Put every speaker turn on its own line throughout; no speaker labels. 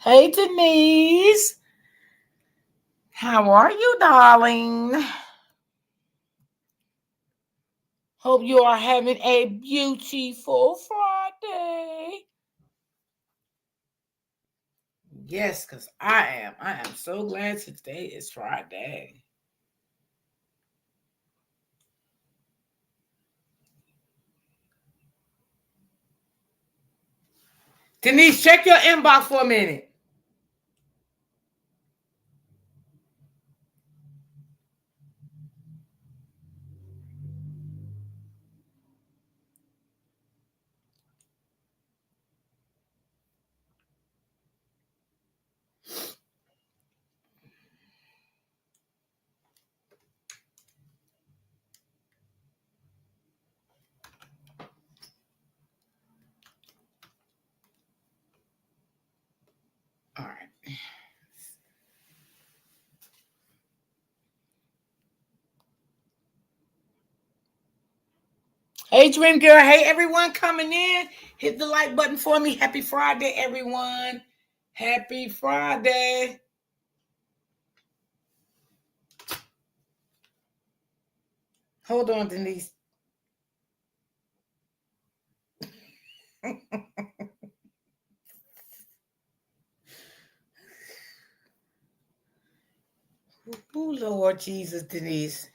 Hey, Denise. How are you, darling? Hope you are having a beautiful Friday. Yes, because I am. I am so glad today is Friday. Denise, check your inbox for a minute. All right. Hey, Dream Girl. Hey, everyone coming in. Hit the like button for me. Happy Friday, everyone. Happy Friday. Hold on, Denise. Oh, Lord Jesus, Denise.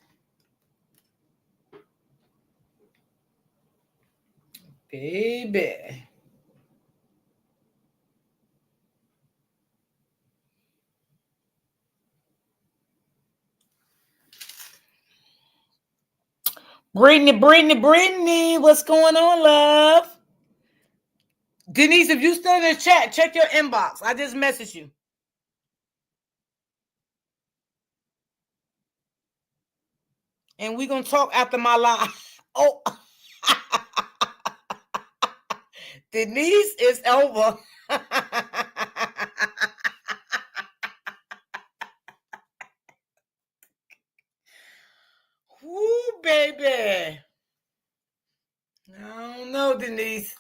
Baby. Brittany, what's going on, love? Denise, if you still in the chat, check your inbox. I just messaged you. And we're going to talk after my live. Oh, Denise is over. Woo, baby. I don't know, Denise.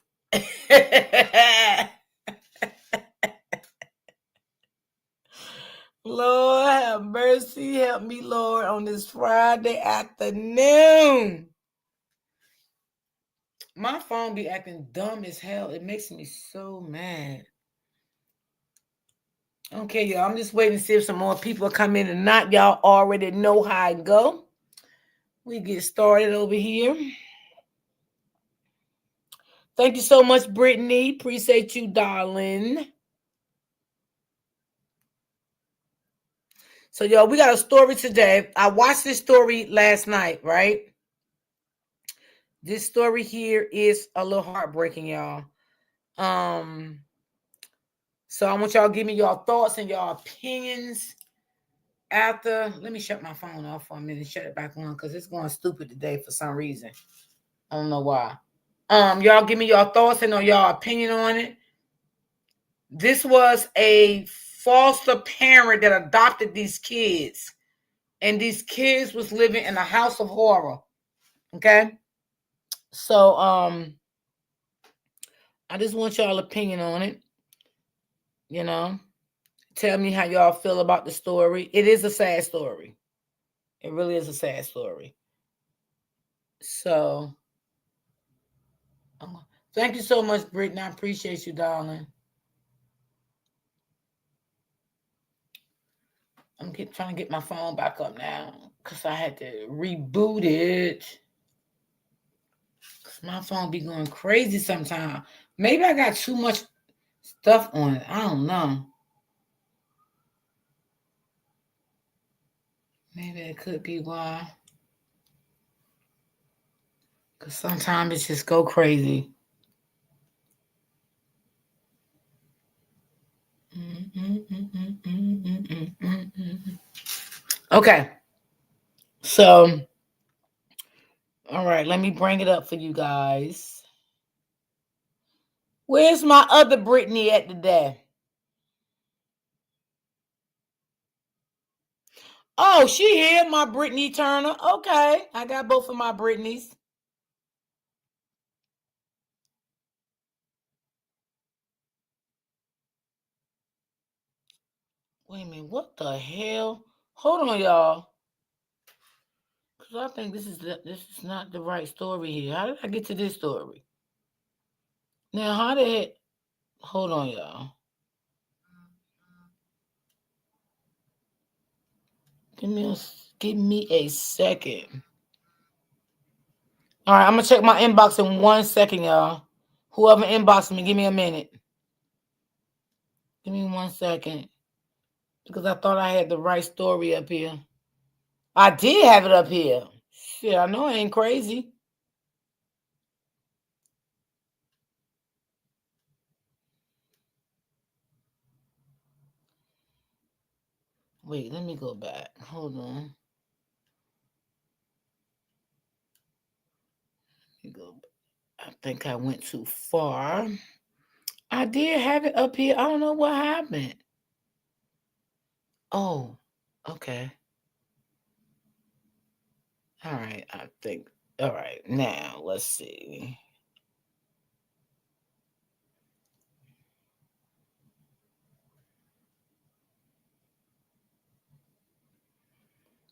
Lord have mercy. Help me, Lord, on this Friday afternoon. My phone be acting dumb as hell. It makes me so mad. Okay, y'all. I'm just waiting to see if some more people come in or not. Y'all already know how I go. We get started over here. Thank you so much, Brittany. Appreciate you, darling. So, y'all, we got a story today. I watched this story last night, right? This story here is a little heartbreaking, y'all. So I want y'all to give me your thoughts and your opinions after. Let me shut my phone off for a minute and shut it back on because it's going stupid today for some reason. I don't know why. Y'all give me your thoughts and your opinion on it. This was a foster parent that adopted these kids, and these kids was living in a house of horror. Okay, so I just want y'all opinion on it. You know, tell me how y'all feel about the story. It is a sad story. It really is a sad story. So, thank you so much, Brittany. I appreciate you, darling. I'm trying to get my phone back up now because I had to reboot it. Cause my phone be going crazy sometimes. Maybe I got too much stuff on it. I don't know. Maybe it could be why. Cause sometimes it just go crazy. Okay. So, all right, let me bring it up for you guys. Where's my other Brittany at today? Oh, she here, my Brittany Turner. Okay, I got both of my Brittany's. Wait a minute, what the hell? Hold on, y'all. Cause I think this is not the right story here. How did I get to this story? Now, how did it? Hold on, y'all. Give me a second. All right, I'm gonna check my inbox in 1 second, y'all. Whoever inboxed me, give me a minute. Give me 1 second. Because I thought I had the right story up here. I did have it up here. Shit, I know I ain't crazy. Wait, let me go back. Hold on. Let me go back. I think I went too far. I did have it up here. I don't know what happened. Oh, okay. All right, I think. All right, now let's see.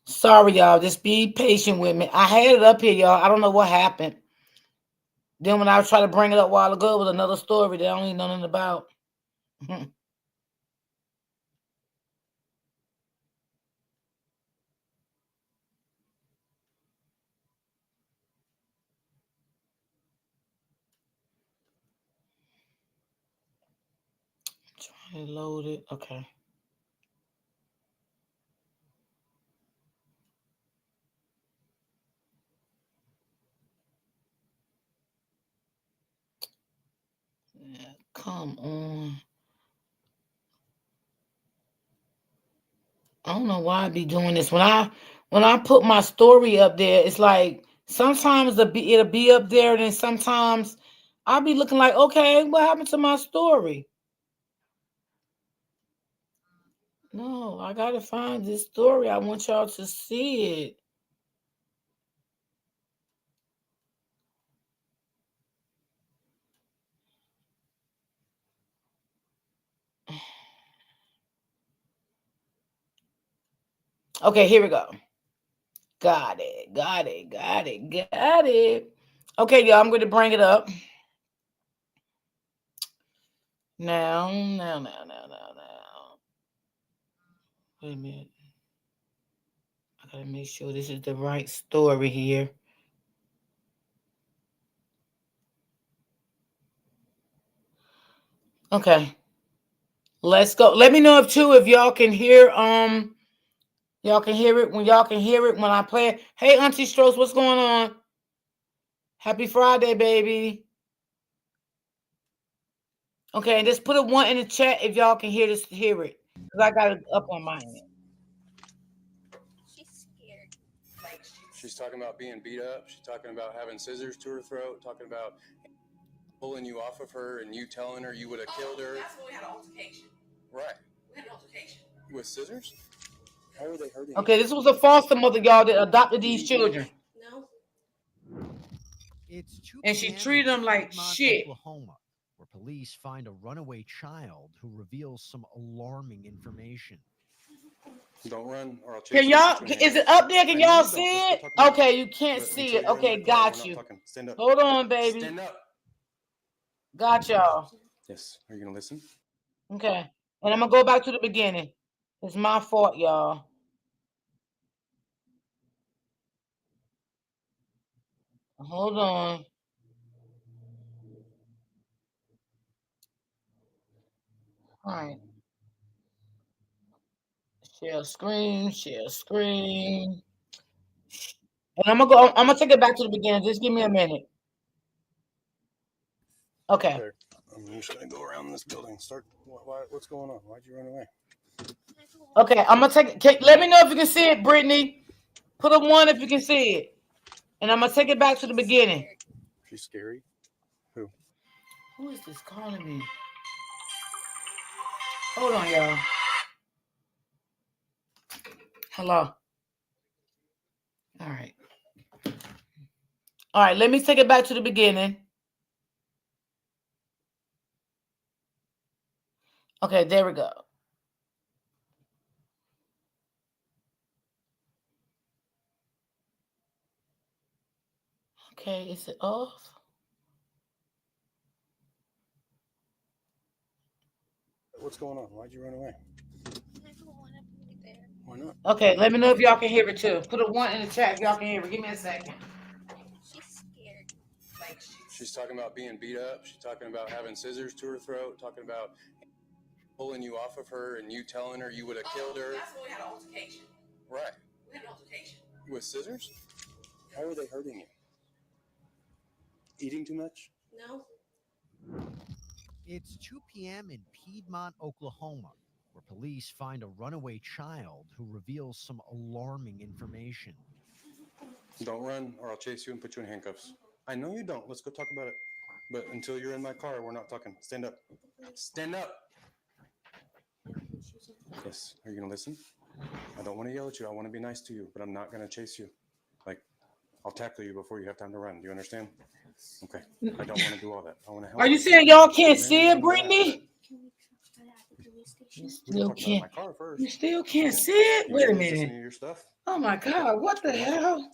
Sorry, y'all. Just be patient with me. I had it up here, y'all. I don't know what happened. Then when I was trying to bring it up a while ago, it was another story that I don't even know nothing about. Trying to load it. Okay. Yeah, come on. I don't know why I be doing this. When I put my story up there, it's like sometimes it'll be up there, and then sometimes I'll be looking like, okay, what happened to my story? No, I gotta find this story. I want y'all to see it. Okay, here we go. Got it. Got it. Got it. Got it. Okay, y'all, I'm going to bring it up. Now. Wait a minute. I got to make sure this is the right story here. Okay. Let's go. Let me know if y'all can hear y'all can hear it when I play it. Hey Auntie Strauss, what's going on? Happy Friday, baby. Okay, and just put a 1 in the chat if y'all can hear it. Because I got it up on my end.
She's scared. Like she's talking about being beat up. She's talking about having scissors to her throat, talking about pulling you off of her and you telling her you would have killed her.
That's when we had an altercation.
Right.
We had an altercation.
With scissors? How are they hurting
Okay, this was a foster mother, y'all, that adopted these children.
No.
It's 2
And she
p.m.
treated them
in
like
Piedmont,
shit.
Oklahoma, where police find a runaway child who reveals some alarming information.
Don't run or I'll chase
Can
you.
y'all, is it up there? Can y'all see it? Okay, you can't
But
see
until
it.
you're in
Okay,
that car, we're
got
not
you.
talking. Stand up.
Hold on, baby.
Stand up.
Got y'all.
Yes. Are you going to listen?
Okay. And I'm going to go back to the beginning. It's my fault, y'all. Hold on. All right. Share screen. And I'm gonna take it back to the beginning. Just give me a minute. Okay.
There. I'm just going to go around this building. What's going on? Why'd you run away?
Okay, I'm gonna let me know if you can see it, Brittany. Put a 1 if you can see it. And I'm gonna take it back to the beginning.
She's scary. Who?
Who is this calling me? Hold on, y'all. Hello. All right. All right, let me take it back to the beginning. Okay, there we go. Okay, is it off?
What's going on? Why'd you run away?
I don't want to be there.
Why not?
Okay, let me know if y'all can hear it too. Put a 1 in the chat if y'all can hear it. Give me a second.
She's scared.
Like
She's talking about being beat up. She's talking about having scissors to her throat. Talking about pulling you off of her and you telling her you would have killed her.
That's when we had an altercation.
Right.
We had an altercation.
With scissors? How are they hurting you? Eating too much?
No.
It's 2 p.m. in Piedmont, Oklahoma, where police find a runaway child who reveals some alarming information.
Don't run or I'll chase you and put you in handcuffs. I know you don't. Let's go talk about it. But until you're in my car, we're not talking. Stand up. Stand up. Yes. Are you going to listen? I don't want to yell at you. I want to be nice to you, but I'm not going to chase you. Like, I'll tackle you before you have time to run. Do you understand? Okay. I don't want to do all that. I want to help.
Are you saying y'all can't see it, Brittany?
Can we talk about it at the police station?
You
We can
still
talk about it in
can't.
my car first.
You still can't see it?
You
Wait a
need to listen
minute.
to your stuff.
Oh my God, what the hell?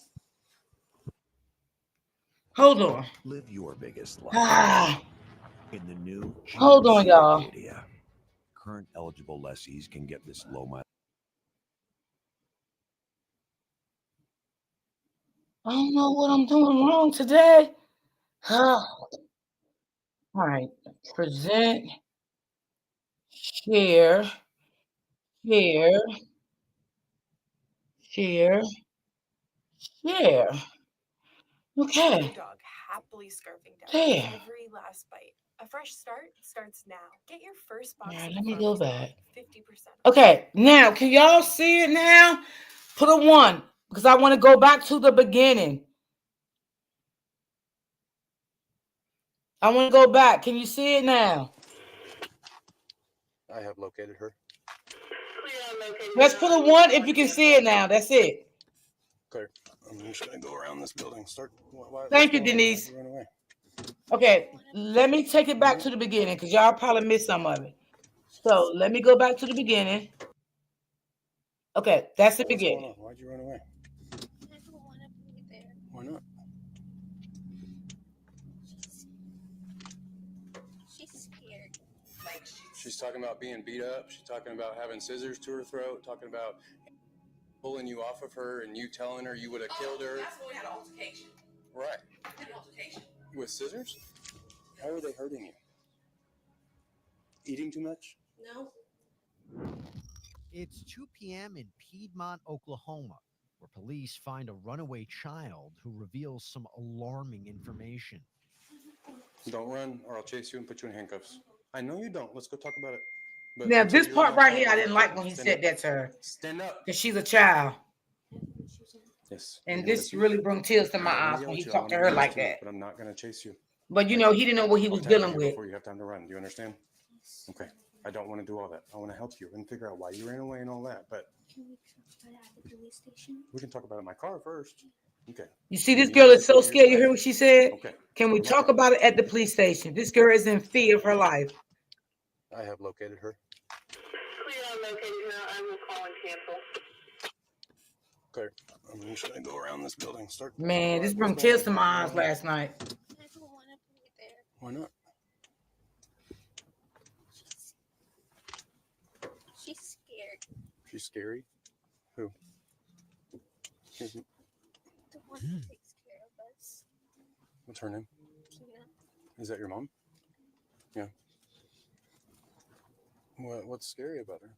Hold on.
Live your biggest life
Ah,
in the new
hold on,
GMC
y'all.
Acadia. Current eligible lessees can get this low mileage.
I don't know what I'm doing wrong today. All right. Present, share, share, share, share. Okay.
Dog happily scarfing down
There.
every last bite. A fresh start starts now. Get your first box.
All right,
of
let me
Farmer's
go
Dog,
back.
50%.
Okay, now can y'all see it now? Put a 1 because I want to go back to the beginning. I want to go back. Can you see it now?
I have located her.
Let's put a 1 if you can see it now. That's it.
Okay. I'm just going to go around this building.
Thank you, Denise.
Why'd you run away?
Okay, let me take it back to the beginning because y'all probably missed some of it. So let me go back to the beginning. Okay, that's the
What's going
beginning.
on? Why'd you run away?
I don't want to be there.
Why not?
She's scared.
Like
She's talking about being beat up. She's talking about having scissors to her throat. Talking about pulling you off of her and you telling her you would have killed her.
That's when we had an altercation.
Right.
We had an altercation.
With scissors? How are they hurting you? Eating too much?
No.
It's 2 p.m. in Piedmont, Oklahoma, where police find a runaway child who reveals some alarming information.
Don't run or I'll chase you and put you in handcuffs. I know you don't. Let's go talk about it. But
Now,
until
this
you're in
part
my
right
car,
here, I
we're
didn't
not
like
talking.
when he
Stand
said
up.
that to her
Stand up.
because she's a child.
Yes.
And
You gonna
this
listen?
really brings tears to my
I don't wanna
eyes
yell
when
at
he
you. I
talked to
wanna be
her
nice
like
to you,
that.
But I'm not going to chase you.
But you know, he didn't know what he was
I'll tackle
dealing
you
with.
before you have time to run. Do you understand? Okay. I don't want to do all that. I want to help you and figure out why you ran away and all that. But
Can we talk about it at the police station?
we can talk about it in my car first. Okay.
You see,
You
this
need
girl
to
is so
listen to your
scared. You
stuff.
hear what she said?
Okay.
Can we
No
talk
problem.
about it at the police station? This girl is in fear of her life.
I have located her.
We are located now. I will call and cancel.
Okay. I'm just going to go around this building.
Man, this
What's
brought
going
tears
on?
to my
Why'd you
eyes
run away?
last night.
I don't want to be there.
Why not?
She's scared.
She's scary. Who? She's-
The one who takes care of us.
What's her name?
Tina.
Is that your mom? Yeah. What's scary about her?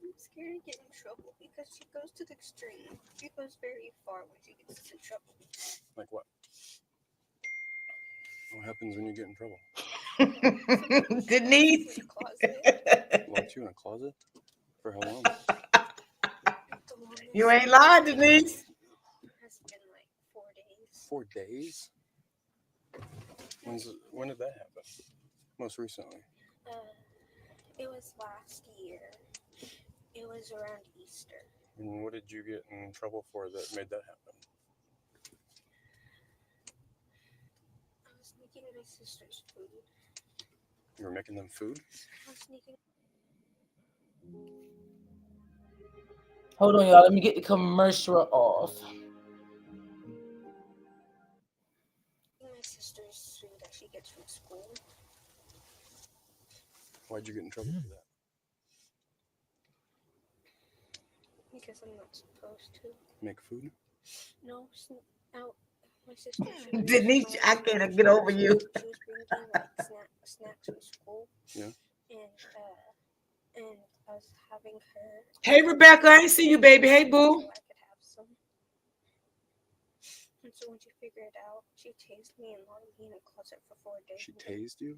I'm scared to get in trouble because she goes to the extreme. She goes very far when she gets in trouble.
Like what? What happens when you get in trouble?
Denise.
In the closet.
Locked you in a closet? For how long?
The longest
You ain't lying, Denise.
has been like 4 days.
4 days? When did that happen? Most recently.
It was last year. It was around Easter.
And what did you get in trouble for that made that happen?
I was making my sister's food.
You were making them food?
I was sneaking.
Hold on, y'all. Let me get the commercial off.
sister's food that she gets from school.
Why'd you get in trouble for that?
Because I'm not supposed to.
Make food?
No, out. My sister.
Denise, I can't get over you.
She was bringing like snacks from school.
Yeah.
And I was having her.
Hey, Rebecca, I ain't see you, baby. Hey, boo.
So I could have some. And so when she figured it out, she tased me and locked me in a closet for 4 days.
She tased you?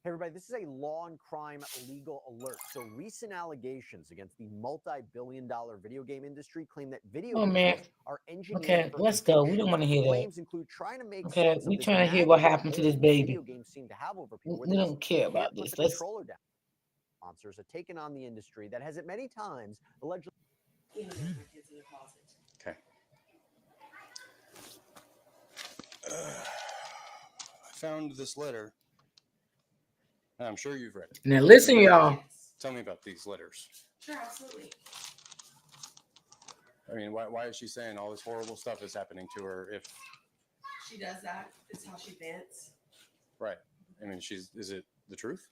Hey, everybody, this is a law and crime legal alert. So recent allegations against the multi-billion-dollar video game industry claim that video
Oh, man.
games are engineered
Okay,
for
let's go. We don't want to hear that.
claims include trying to make
Okay,
sense of
we
this
trying to hear what
magical
happened to this
hold
baby.
video games seem to have over people, where
We
they
don't
just
care
can't
about
put
this.
the
Let's.
controller down. Sponsors have taken on the industry that has at many times allegedly.
Okay. I found this letter. And I'm sure you've read it.
Now listen, y'all.
Tell me about these letters.
Sure, absolutely.
I mean, why is she saying all this horrible stuff is happening to her if,
She does that. It's how she vents.
right? I mean, is it the truth?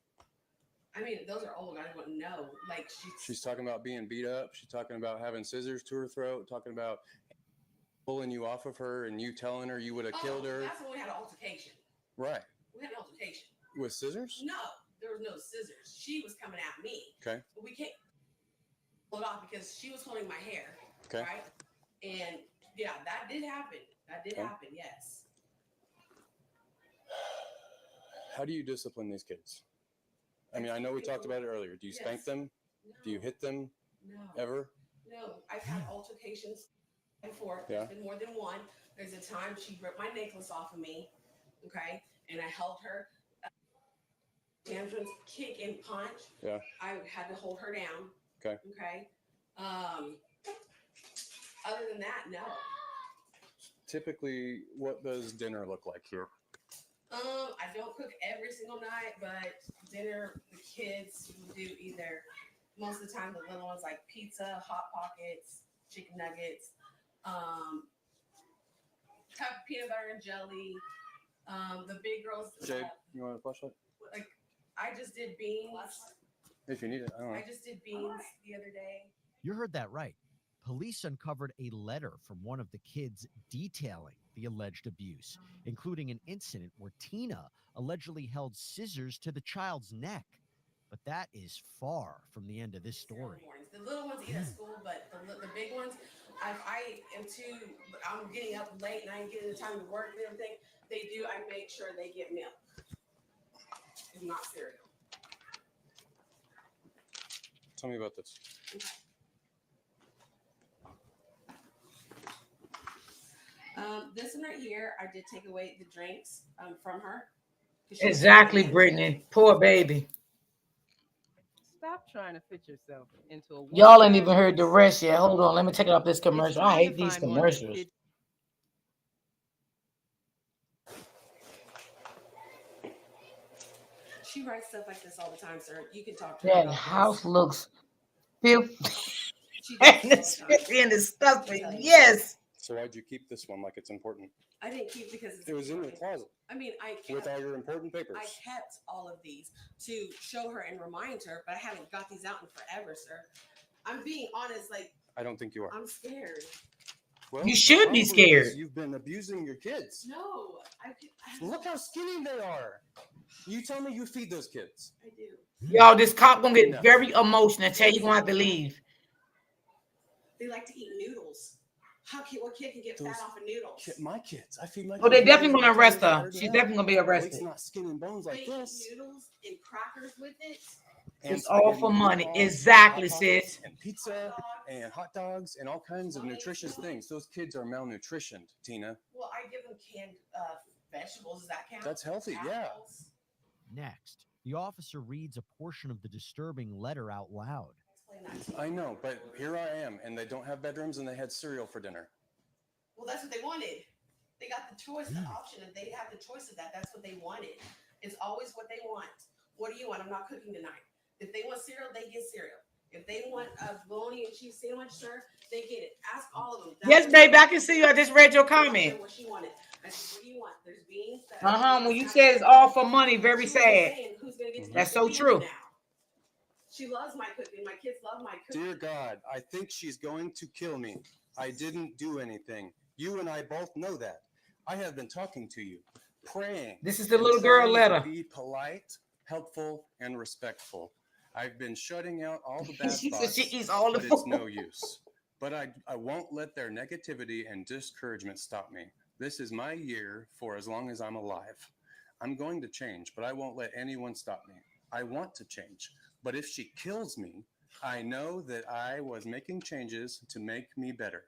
I mean, those are old. I wouldn't know. Like
She's talking about being beat up. She's talking about having scissors to her throat, talking about pulling you off of her and you telling her you would have killed her.
That's when we had an altercation.
Right.
We had an altercation.
With scissors?
No, there was no scissors. She was coming at me.
Okay.
But we can't pull it off because she was holding my hair.
Okay.
Right? And yeah, that did happen. That did
Okay.
happen, yes.
How do you discipline these kids? I mean, I know we talked about it earlier. Do you spank
Yes.
them?
No,
Do you hit them
no.
ever?
No, I've had altercations before.
Yeah.
There's been more than one. There's a time she ripped my necklace off of me, okay, and I held her. Tantrums, kick and punch.
Yeah.
I had to hold her down.
Okay.
Okay. Other than that, no.
Typically, what does dinner look like here?
I don't cook every single night, but dinner the kids will do either. Most of the time, the little ones like pizza, hot pockets, chicken nuggets, cup of peanut butter and jelly. The big girls.
Jade, you want a flashlight?
Like I just did beans.
If you need it, I don't know.
I just did beans the other day.
You heard that right. Police uncovered a letter from one of the kids detailing the alleged abuse, including an incident where Tina allegedly held scissors to the child's neck. But that is far from the end of this story.
The little ones eat at school, but the big ones, I'm getting up late and I ain't getting the time to work and everything. They do. I make sure they get milk. It's not cereal.
Tell me about this.
This one right here, I did take away the drinks from her.
Exactly, Brittany. Poor baby.
Stop trying to fit yourself into a.
Y'all ain't even heard the rest yet. Hold on. Let me take it off this commercial. I hate these commercials.
She writes stuff like this all the time, sir. You can talk to her.
That
about
house
this.
looks filthy
She does
and
this all the time.
and disgusting. Yes.
So why'd you keep this one like it's important?
I didn't keep because it's
It was in your closet
I mean, I
with
kept,
all your important papers.
I kept all of these to show her and remind her, but I haven't got these out in forever, sir. I'm being honest. Like
I don't think you are.
I'm scared.
Well,
You should be
probably
scared.
because you've been abusing your kids.
No, I
Look how skinny they are. You tell me you feed those kids.
I do.
Y'all, this cop gonna get
No.
very emotional. Tell you gonna have to leave.
They like to eat noodles. What kid can get
Those
fat off of noodles?
My kids. I feed my kids.
Oh, they definitely
noodles
gonna
every
arrest
time
her.
they
She's
get
definitely gonna be
out. At least
arrested.
not skin and bones
They
like
eat
this.
noodles and crackers with it.
And
It's all
spaghetti
for
and
money.
meatballs,
Exactly,
hot pockets,
sis.
And pizza and hot dogs and all kinds of nutritious things. Those kids are malnutritioned, Tina.
Well, I give them canned vegetables. Does that count?
That's healthy, yeah.
Apples.
Next, the officer reads a portion of the disturbing letter out loud.
Explain that to you.
I know, but here I am, and they don't have bedrooms, and they had cereal for dinner.
Well, that's what they wanted. They got the choice, the option, and they have the choice of that. That's what they wanted. It's always what they want. What do you want? I'm not cooking tonight. If they want cereal, they get cereal. If they want a bologna and cheese sandwich, sir, they get it. Ask all of them.
Yes, baby, I can see you. I just read your comment.
What she wanted. I said, what do you want?
When you said it's all for money, very
She was
sad.
saying who's gonna get to
That's
eat
so
the
true.
now. She loves my cooking. My kids love my cooking.
Dear God, I think she's going to kill me. I didn't do anything. You and I both know that. I have been talking to you, praying.
This is the
and
little girl
trying
letter.
to be polite, helpful, and respectful. I've been shutting out all the bad
She said
thoughts,
she eats all the
but it's
food.
no use. But I won't let their negativity and discouragement stop me. This is my year for as long as I'm alive. I'm going to change, but I won't let anyone stop me. I want to change, but if she kills me, I know that I was making changes to make me better.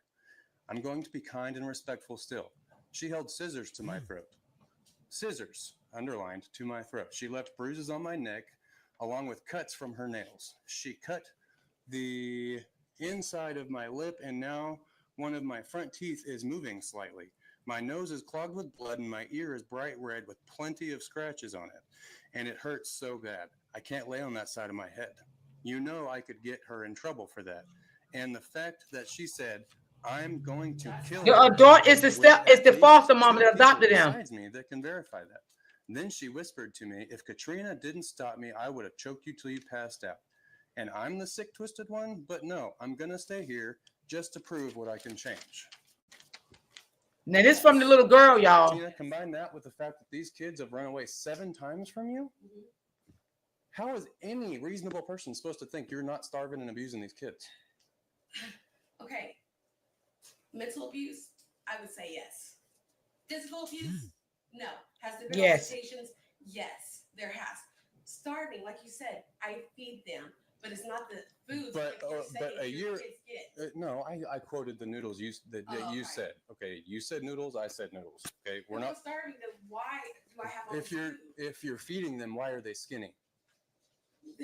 I'm going to be kind and respectful still. She held scissors to my throat. Scissors, underlined, to my throat. She left bruises on my neck, along with cuts from her nails. She cut the inside of my lip, and now one of my front teeth is moving slightly. My nose is clogged with blood, and my ear is bright red with plenty of scratches on it. And it hurts so bad. I can't lay on that side of my head. You know I could get her in trouble for that. And the fact that she said, I'm going to kill
The
her.
adult is the
with
step,
at
is the
least
foster mom
two
that
people
adopted them.
besides me that can verify that. Then she whispered to me, if Katrina didn't stop me, I would have choked you till you passed out. And I'm the sick, twisted one, but no, I'm going to stay here just to prove what I can change.
Now this from the little girl, y'all.
Tina, combine that with the fact that these kids have run away 7 times from you. How is any reasonable person supposed to think you're not starving and abusing these kids?
Okay. Mental abuse, I would say yes. Physical abuse, no. Has there been
Yes.
altercations? Yes, there has. Starving, like you said, I feed them, but it's not the foods
But,
like you're
but
saying
a
your
year,
kids get.
no, I quoted the noodles that
Oh,
you
okay.
said. Okay, you said noodles, I said noodles. Okay, we're
If
not.
I'm starving them, why do I have all
If
this
you're
food?
if you're feeding them, why are they skinny?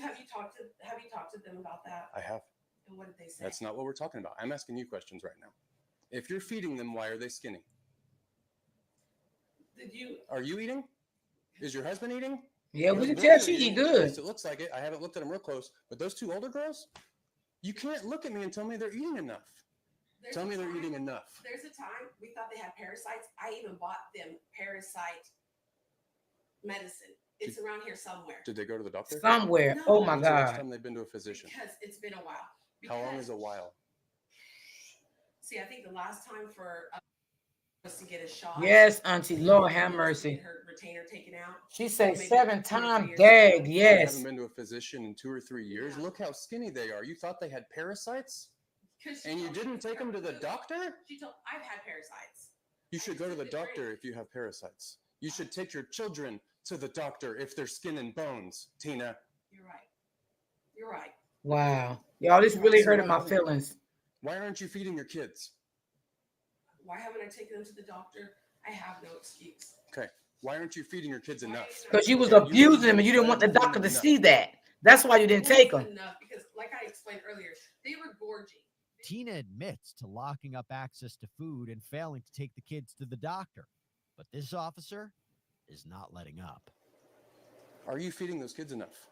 Have you talked to them about that?
I have.
And what did they say?
That's not what we're talking about. I'm asking you questions right now. If you're feeding them, why are they skinny?
Did you?
Are you eating? Is your husband eating?
Yeah,
Is
we can
the
tell
boy
she
eating?
eat
At
good.
least it looks like it. I haven't looked at them real close, but those 2 older girls, you can't look at me and tell me they're eating enough.
There's
Tell
a
me they're
time-
eating enough.
There's a time we thought they had parasites. I even bought them parasite medicine. It's around here somewhere.
Did they go to the doctor?
Somewhere.
No.
Oh my
When's the last
God.
time they've been to a physician?
Because it's been a while.
How long
Because-
is a while?
See, I think the last time for was to get a shot.
Yes, Auntie. Lord have
was to
mercy.
Get her retainer taken out.
She said
Maybe
7
2 or 3
times.
years
Dag,
ago.
You
yes.
haven't been to a physician in 2 or 3 years.
Yeah.
Look how skinny they are. You thought they had parasites,
'Cause she
and you
told me
didn't take them to the
food.
doctor?
She told I've had parasites.
You should go to the
took the
doctor
drink.
if you have parasites. You should take your children to the doctor if they're skin and bones, Tina.
You're right. You're right.
Wow. Y'all, this really hurting my feelings.
Why aren't you feeding your kids?
Why haven't I taken them to the doctor? I have no excuse.
Okay. Why aren't you feeding your kids enough?
Because you was
Okay, you
abusing
need
them
to
and you didn't want the
feed them
doctor to
enough.
see that. That's why you didn't take them.
Enough because, like I explained earlier, they were gorging.
Tina admits to locking up access to food and failing to take the kids to the doctor. But this officer is not letting up.
Are you feeding those kids enough?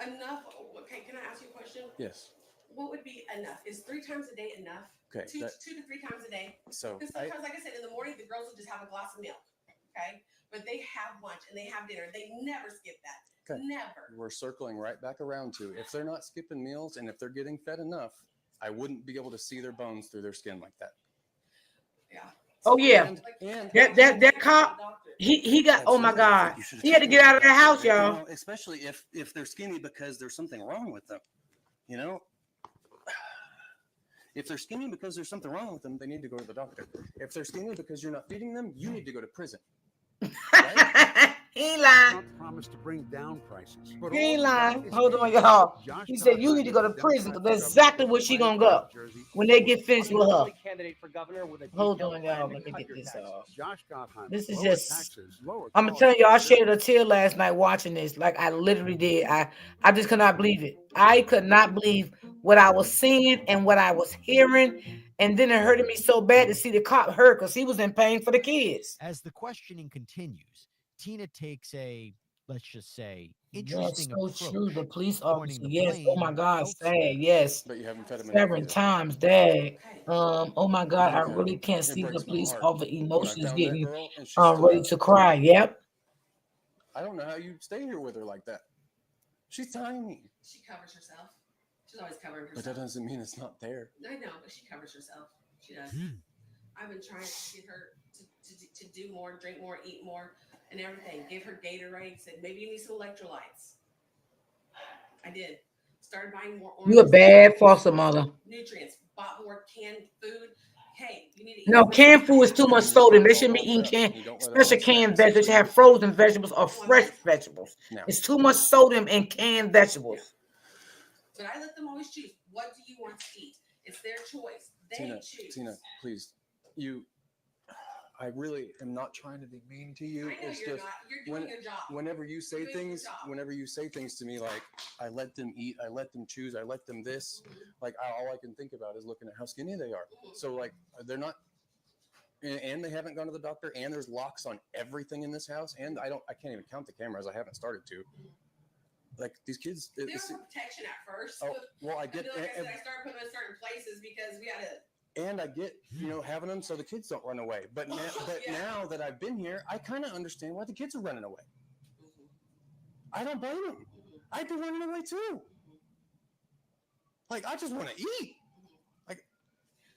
Enough. Okay, can I ask you a question?
Yes.
What would be enough? Is 3 times a day enough?
Okay.
2 to 3 times a day.
So
Because sometimes, like I said, in the morning the girls will just have a glass of milk. Okay, but they have lunch and they have dinner. They never skip that.
Okay.
Never.
we're circling right back around to if they're not skipping meals and if they're getting fed enough, I wouldn't be able to see their bones through their skin like that.
Yeah.
Oh, yeah.
And
That cop, he got, oh my God. He had to get out of the house, y'all.
Especially if they're skinny because there's something wrong with them. You know, if they're skinny because there's something wrong with them,
they need to go to the doctor. If they're skinny because you're not feeding them, you need to go to prison.
He ain't lying.
Trump promised to bring down prices. But
He ain't
all
lying.
is
Hold on,
made.
y'all.
Josh
He said you need to go to
Cochran,
prison because that's
Democrat
exactly where she
governor
gonna
of
go
Jersey,
when they get finished with her.
Candidate for governor with a
Hold
detailed
on,
plan
y'all.
to
Let me
cut
get
your
this
taxes.
off.
Josh Cochran,
This is
lower
just-
taxes, lower
I'm
costs,
telling you, I shed
and
a tear last night watching this. Like I literally did. I just could not believe it. I could not believe what I was seeing and what I was hearing. And then it hurted me so bad to see the cop hurt because he was in pain for the kids.
As the questioning continues, Tina takes a, let's just say,
Yes,
interesting
so
approach.
true. The police
pointing
officer.
the
Yes. Oh my
blame
God.
elsewhere.
Sad. Yes.
But you haven't fed them enough.
7
either.
times, Dad. Oh my God. I
Okay.
really can't
It
see the
breaks my
police
heart.
officer
When I
emotions
found that
getting
girl and she stood
ready
up,
to cry. Yep.
I don't know how you stay here with her like that. She's tiny.
She covers herself. She's always covering
But
herself.
that doesn't mean it's not there.
I know, but she covers herself. She does. I've been trying to get her to do more, drink more, eat more, and everything. Give her Gatorade. Said maybe you need some electrolytes. I did. Started buying more.
You a
oranges,
bad foster mother.
nutrients. Bought more canned food. Hey, you need to eat
No,
more
canned food is
vegetables.
too much sodium. They shouldn't be eating canned, especially canned vegetables. They should have frozen vegetables or fresh vegetables.
No.
It's too much sodium in canned vegetables.
But I let them always choose. What do you want to eat? It's their choice. They choose.
Tina, please. I really am not trying to be mean to you.
I know
It's
you're
just
not. You're doing your job.
whenever you say
You're doing your
things,
job.
to me like I let them eat, I let them choose, I let them this, like all I can think about is looking at how skinny they are. So like they're not, and they haven't gone to the doctor, and there's locks on everything in this house, and I can't even count the cameras. I haven't started to. Like these kids,
They were for protection at first.
oh well, I
Until,
get.
like I said, I started putting them in certain places because we had to.
And I get, having them so the kids don't run away. But now that I've been here, I kind of understand why the kids are running away. I don't blame them. I'd be running away too. Like, I just want to eat.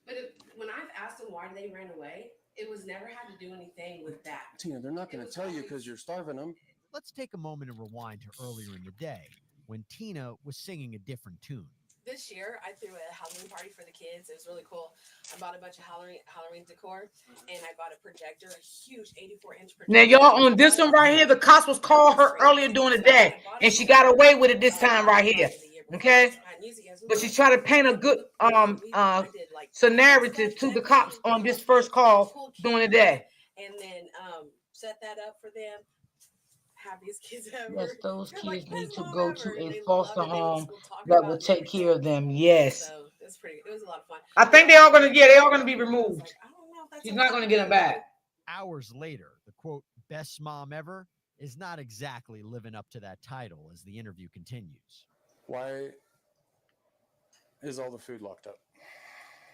But when I've asked them why they ran away, it was never had to do anything with that.
Tina, they're not going to tell you because you're starving them.
Let's take a moment and rewind to earlier in the day when Tina was singing a different tune.
This year, I threw a Halloween party for the kids. It was really cool. I bought a bunch of Halloween decor, and I bought a projector, a huge 84-inch projector.
Now, y'all, on this one right here, the cops was called her earlier during the day, and she got away with it this time right here. Okay? But she tried to paint a good scenario to the cops on this first call during the day.
And then set that up for them. Happiest kids ever.
Yes, those
They're
kids
like,
need
"Best
to
mom
go
ever."
to
And
a
they
foster
loved it. They
home
will talk
that
about
will
it
take
every
care of
time.
them. Yes.
So it was a lot of fun.
I think they are going to be removed.
I don't know if that's
She's not going to get them back.
Hours later, the quote, best mom ever, is not exactly living up to that title as the interview continues.
Why is all the food locked up?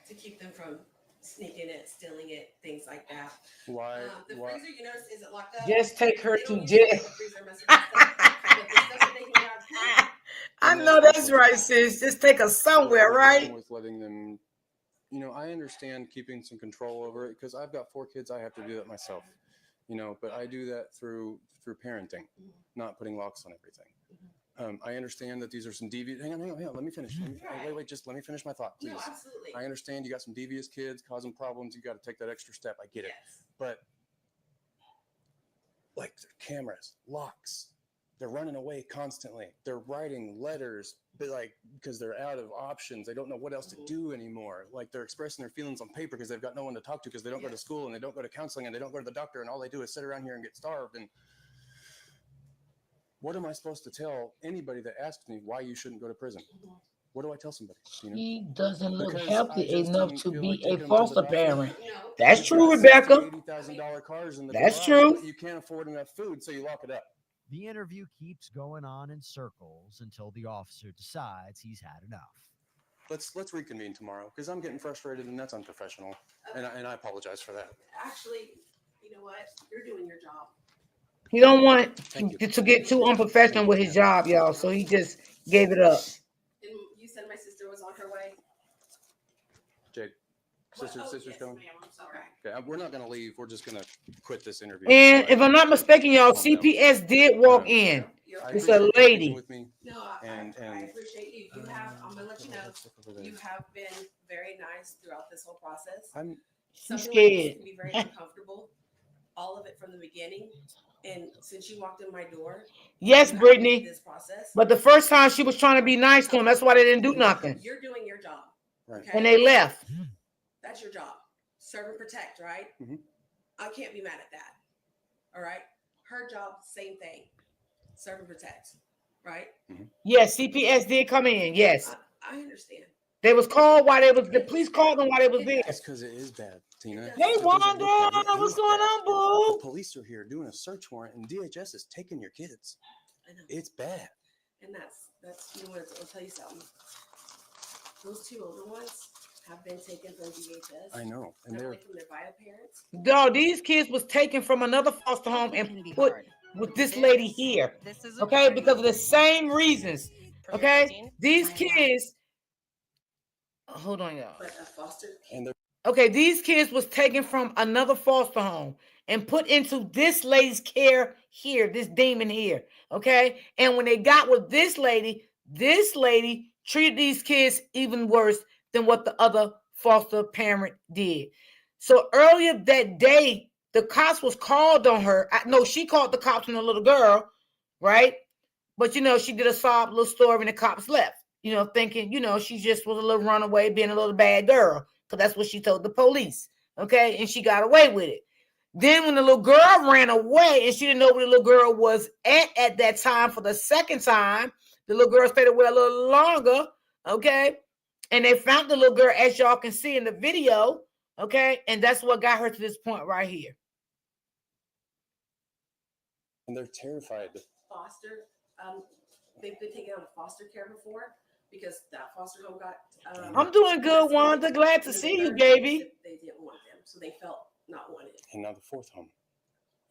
To keep them from sneaking it, stealing it, things like that.
Why?
The freezer, you notice, isn't locked up.
Just take her
They
to
don't use
jail.
the freezer messing with stuff, but the stuff that they can get out.
I know that's right, sis. Just take her somewhere,
What's
right?
wrong with letting them, I understand keeping some control over it because I've got 4 kids. I have to do that myself, but I do that through parenting, not putting locks on everything. I understand that these are some devious. Hang on. Let me finish. Wait. Just let me finish my thought, please.
No, absolutely.
I understand you got some devious kids causing problems. You got to take that extra step. I get it.
Yes.
But like cameras, locks, they're running away constantly. They're writing letters, but because they're out of options. They don't know what else to do anymore. Like they're expressing their feelings on paper because they've got no one to talk to because they don't go to school and they don't go to counseling and they don't go to the doctor and all they do is sit around here and get starved. And what am I supposed to tell anybody that asks me why you shouldn't go to prison? What do I tell somebody?
He doesn't look
Because
healthy
I just
enough
didn't
to
feel
be
like
a
taking them to
foster
the doctor.
parent.
No.
That's
You've
true,
got
Rebecca.
$80,000 cars in the
That's
garage,
true.
but you can't afford enough food, so you lock it up.
The interview keeps going on in circles until the officer decides he's had enough.
Let's reconvene tomorrow because I'm getting frustrated and that's unprofessional, and I apologize for that.
Actually, you know what? You're doing your job.
He don't want
Thank you.
to get too unprofessional with his job, y'all. So he just gave it up.
And you said my sister was on her way.
Jade, sister's
yes,
coming.
ma'am, I'm sorry.
Okay, we're not gonna leave. We're just gonna quit this interview.
And
So
if I'm not mistaken, y'all,
calm down.
CPS did walk in.
I
It's
appreciate
a
you
lady.
speaking with me.
No,
And-
I appreciate you. You have, I'm gonna let you know, you have been very nice throughout this whole process.
I'm
She's
Something like this
scared.
can be very uncomfortable. All of it from the beginning. And since you walked in my door.
Yes,
you have
Brittany.
made This process.
But the first time she was trying to be nice to him, that's why they didn't do nothing.
You're doing your job.
Right.
Okay?
And they left.
That's your job. Serve and protect, right?
Mhm.
I can't be mad at that. All right. Her job, same thing. Serve and protect, right?
Yes, CPS did come in. Yes.
I understand.
They was called while they was, the police called them while they was there.
That's because it is bad, Tina.
Hey,
It doesn't look
Wanda,
bad. It
what's
looks
going
bad.
on,
The
boo?
police are here doing a search warrant, and DHS is taking your kids.
I know.
It's bad.
And that's you know what, I'll tell you something. Those 2 older ones have been taken from DHS.
I know, and
They're
they're
away from their bio parents.
No, these kids was taken from another foster home and put with this lady here.
This is a
Okay,
party.
because of the same reasons. Okay, these kids. Hold on, y'all.
But a foster.
And they're
Okay, these kids was taken from another foster home and put into this lady's care here, this demon here. Okay, and when they got with this lady treated these kids even worse than what the other foster parent did. So earlier that day, the cops was called on her. No, she called the cops on the little girl, right? But she did a sob little story and the cops left. Thinking, she just was a little runaway, being a little bad girl, because that's what she told the police. Okay, and she got away with it. Then when the little girl ran away and she didn't know where the little girl was at that time for the second time, the little girl stayed away a little longer. Okay, and they found the little girl, as y'all can see in the video. Okay, and that's what got her to this point right here.
and they're terrified.
Foster, they've been taken out of foster care before because that foster home got.
I'm doing good, Wanda. Glad to see you, baby.
They didn't want them, so they felt not wanted.
And now the fourth home.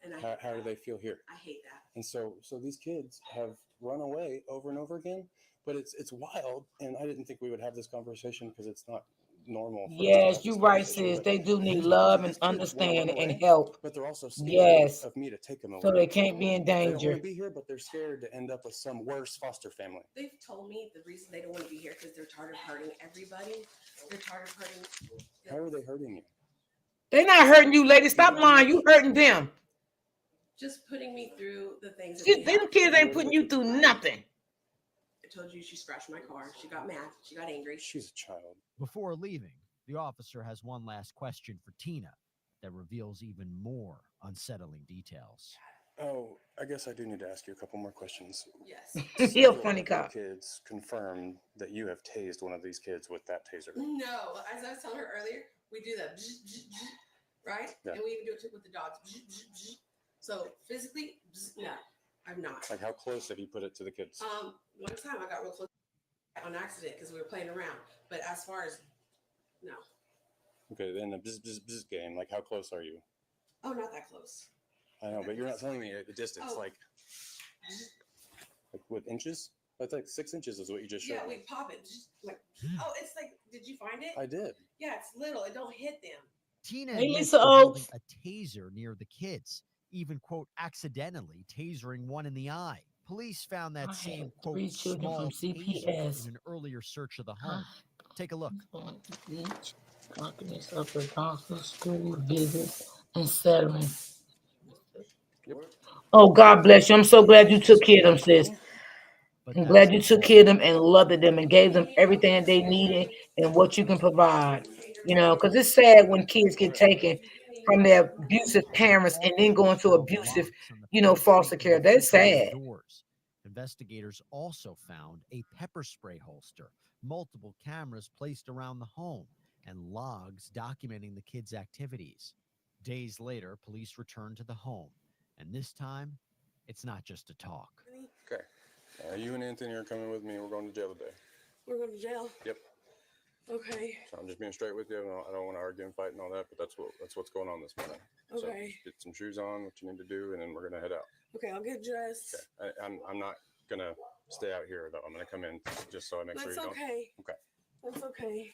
And
How do they feel here?
I hate that.
And so these kids have run away over and over again, but it's wild. And I didn't think we would have this conversation because it's not normal.
Yes, you're right, sis. They do need love and understanding and help.
But they're also scared
Yes.
of me to take them away.
So they can't be in
They don't
danger.
want to be here, but they're scared to end up with some worse foster family.
They've told me the reason they don't want to be here because they're tired of hurting everybody. They're tired of hurting.
How are they hurting you?
They're not hurting you, lady. Stop lying. You hurting them.
Just putting me through the things.
Them kids ain't putting you through nothing.
I told you she scratched my car. She got mad. She got angry.
She's a child.
Before leaving, the officer has one last question for Tina that reveals even more unsettling details.
Oh, I guess I do need to ask you a couple more questions.
Yes.
He a funny cop.
Kids confirmed that you have tased one of these kids with that taser.
No, as I was telling her earlier, we do that, right?
Yeah.
And we even do it with the dogs. So physically, no, I'm not.
Like, how close have you put it to the kids?
One time I got real close on accident because we were playing around. But as far as no.
Okay, then the bzz game. Like, how close are you?
Oh, not that close.
I know, but you're not telling me the distance.
Oh.
Like with inches? That's like 6 inches is what you just showed
Yeah,
me.
we pop it. Like, oh, it's like, did you find it?
I did.
Yeah, it's little. It don't hit them.
Tina
Hey,
admits
Lisa
to holding
Oaks.
a taser near the kids, even, quote, accidentally tasering one in the eye. Police found
I
that same,
had
quote,
3 children
small
from
taser
CPS.
in an earlier search of the home. Take a look.
Going to the beach, documents of the doctor, school visits, and settling. Oh, God bless you. I'm so glad you took care of them, sis.
But
I'm
that's
glad you
not
took
all.
care of them and loved them and gave them everything they needed and what you can provide. Because it's sad when kids get taken from their abusive parents and then go into abusive, foster care. That's sad.
Doors. Investigators also found a pepper spray holster, multiple cameras placed around the home, and logs documenting the kids' activities. Days later, police returned to the home, and this time, it's not just a talk.
Okay. You and Anthony are coming with me. We're going to jail today.
We're going to jail.
Yep.
Okay.
So I'm just being straight with you. I don't want to argue and fight and all that, but that's what's going on this morning. So
Okay.
just get some shoes on, what you need to do, and then we're gonna head out.
Okay, I'll get dressed.
Okay. I'm not gonna stay out here though. I'm gonna come in just so I make sure
That's
you don't.
okay.
Okay.
That's okay.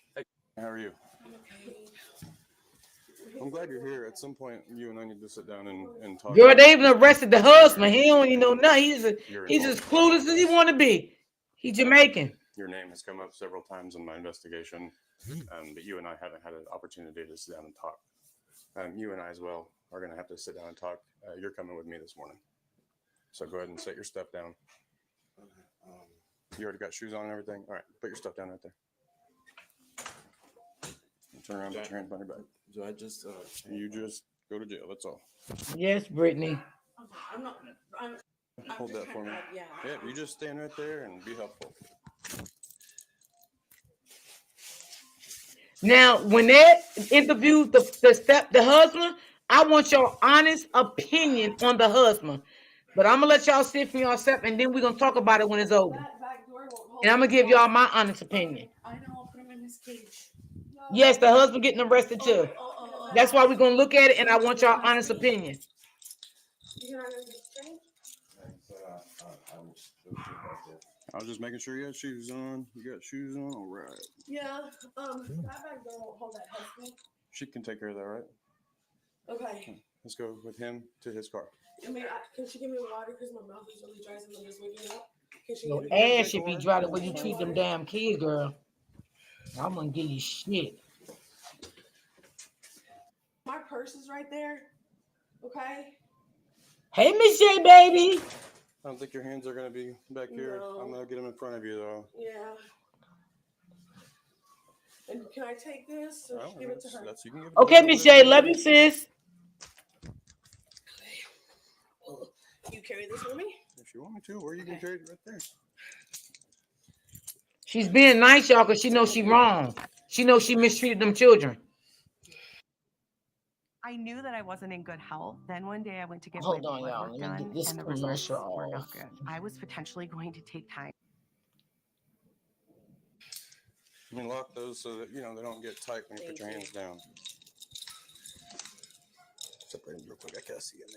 How are you?
Okay.
I'm glad you're here. At some point, you and I need to sit down and talk.
Girl, they even arrested the husband. He don't even know nothing.
You're
He's as
involved.
clueless as he want to be. He's Jamaican.
Your name has come up several times in my investigation, but you and I haven't had an opportunity to sit down and talk. You and I as well are going to have to sit down and talk. You're coming with me this morning. So go ahead and set your stuff down. You already got shoes on and everything? All right, put your stuff down right there. Turn around, put your hands behind your back.
Do I just
You just go to jail, that's all.
Yes, Brittany.
I'm not. I'm
Hold
just
that for me.
trying to- Yeah.
Yeah, you just stand right there and be helpful.
Now, when they interviewed the husband, I want your honest opinion on the husband. But I'm gonna let y'all sit for yourself, and then we're gonna talk about it when it's over.
That back door won't hold
And I'm gonna give y'all my honest opinion.
I know. I'll put him in his cage.
Yes, the husband getting arrested too. That's why we're gonna look at it, and I want y'all honest opinion.
You're not gonna get straight?
I was just making sure you had shoes on. You got shoes on? All right.
Yeah. That back door won't hold that husky.
She can take care of that, right?
Okay.
Let's go with him to his car.
Can she give me water? Because my mouth is really dry since I'm just waking up. Can she
Your
give me
ass should be dry the way you treat them damn kids, girl. I'm gonna give you shit.
My purse is right there. Okay.
Hey, Miss J, baby.
I don't think your hands are going to be back here.
No.
I'm going to get them in front of you, though.
Yeah. And can I take this or
Well,
give it to her?
you can give it
Okay,
to
Miss
her.
J, love you, sis.
You carry this for me?
If you want me to, or you can carry it right there.
She's being nice, y'all, because she knows she wrong. She knows she mistreated them children.
I knew that I wasn't in good health. Then one day I went to get
Hold
my
on,
blood
y'all.
work
Let me
done,
get this
and the results
commercial
were
off.
not good. I was potentially going to take time.
I mean, lock those so that, they don't get tight when you put your hands down. Separate them real quick. I can't see in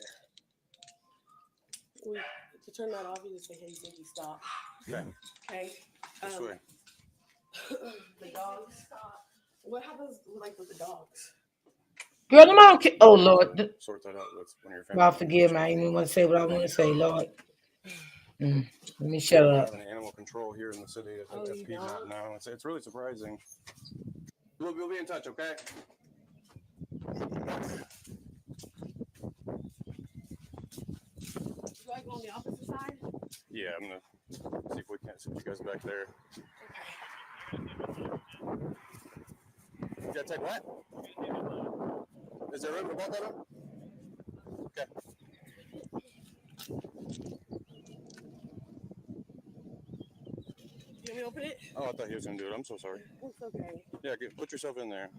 there.
To turn that off, you just say, hey, Ziggy, stop.
Okay.
Okay.
This way.
The dogs. What happens with the dogs?
Girl, them all oh, Lord.
Sort that out with one of your family.
God, forgive me. I didn't even want to say what I want to say, Lord. Let me shut
We
up.
have an animal control here in the city. I think that's
you
Piedmont
don't?
now. It's really surprising. We'll be in touch, okay?
Do I go on the opposite side?
Yeah, I'm gonna see if we can't see you guys back there. You gotta take what? Is there room for both of them? Okay.
You want me to open it?
Oh, I thought he was gonna do it. I'm so sorry.
It's okay.
Yeah, put yourself in there.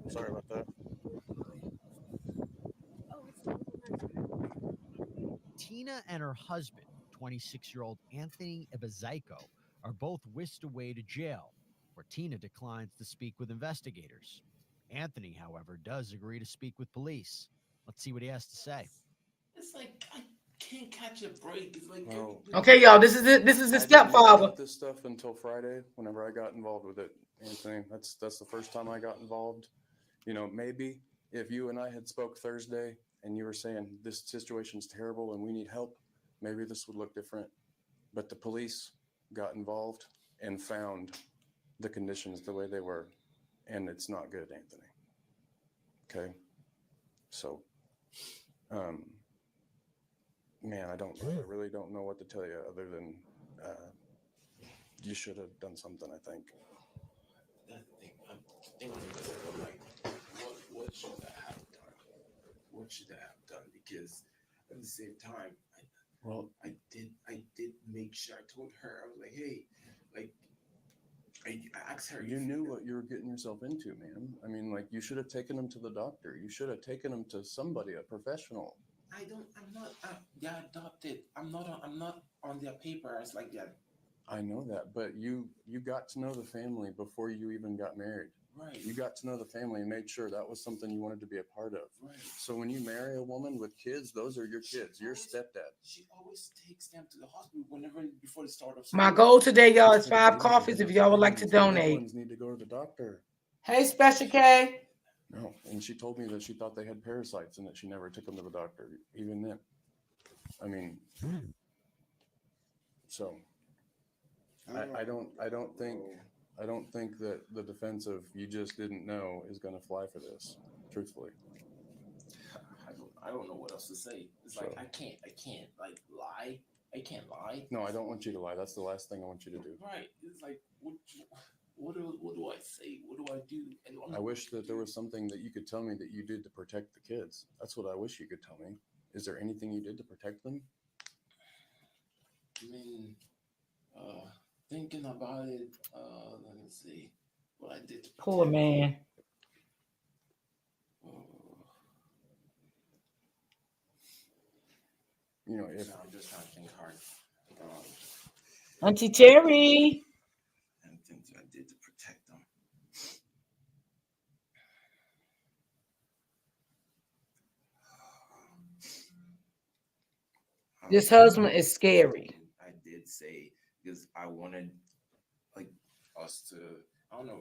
Sorry about that.
Tina and her husband, 26-year-old Anthony Ebazico, are both whisked away to jail, where Tina declines to speak with investigators. Anthony, however, does agree to speak with police. Let's see what he has to say.
It's like I can't catch a break. It's like
Okay, y'all. This is it. This is the
I didn't know
stepfather.
about this stuff until Friday. Whenever I got involved with it, Anthony, that's the first time I got involved. Maybe if you and I had spoke Thursday and you were saying this situation's terrible and we need help, maybe this would look different. But the police got involved and found the conditions the way they were, and it's not good, Anthony. Okay, so, man, I really don't know what to tell you other than you should have done something. I think.
I'm thinking like, what should I have done? What should I have done? Because at the same time, I did make sure I told her. I was like, hey, like. I asked her.
You knew what you were getting yourself into, man. I mean, like, you should have taken him to the doctor. You should have taken him to somebody, a professional.
I'm not. They're adopted. I'm not on their papers like that.
I know that, but you got to know the family before you even got married.
Right.
You got to know the family and made sure that was something you wanted to be a part of.
Right.
So when you marry a woman with kids, those are your kids, your stepdad.
She always takes them to the hospital before the start of school.
My goal today, y'all, is 5 coffees. If y'all would like to donate.
Ones need to go to the doctor.
Hey, Special K.
No, and she told me that she thought they had parasites and that she never took them to the doctor, even then. I mean, so I don't think that the defense of you just didn't know is going to fly for this, truthfully.
I don't know what else to say. It's like I can't like lie. I can't lie.
No, I don't want you to lie. That's the last thing I want you to do.
Right. It's like what do I say? What do I do? And
I wish that there was something that you could tell me that you did to protect the kids. That's what I wish you could tell me. Is there anything you did to protect them?
I mean, thinking about it, let me see what I did.
Poor man.
If
I'm just trying to think hard.
Auntie Terry.
And things I did to protect them.
This husband is scary.
I did did say, because I wanted like us to, I don't know,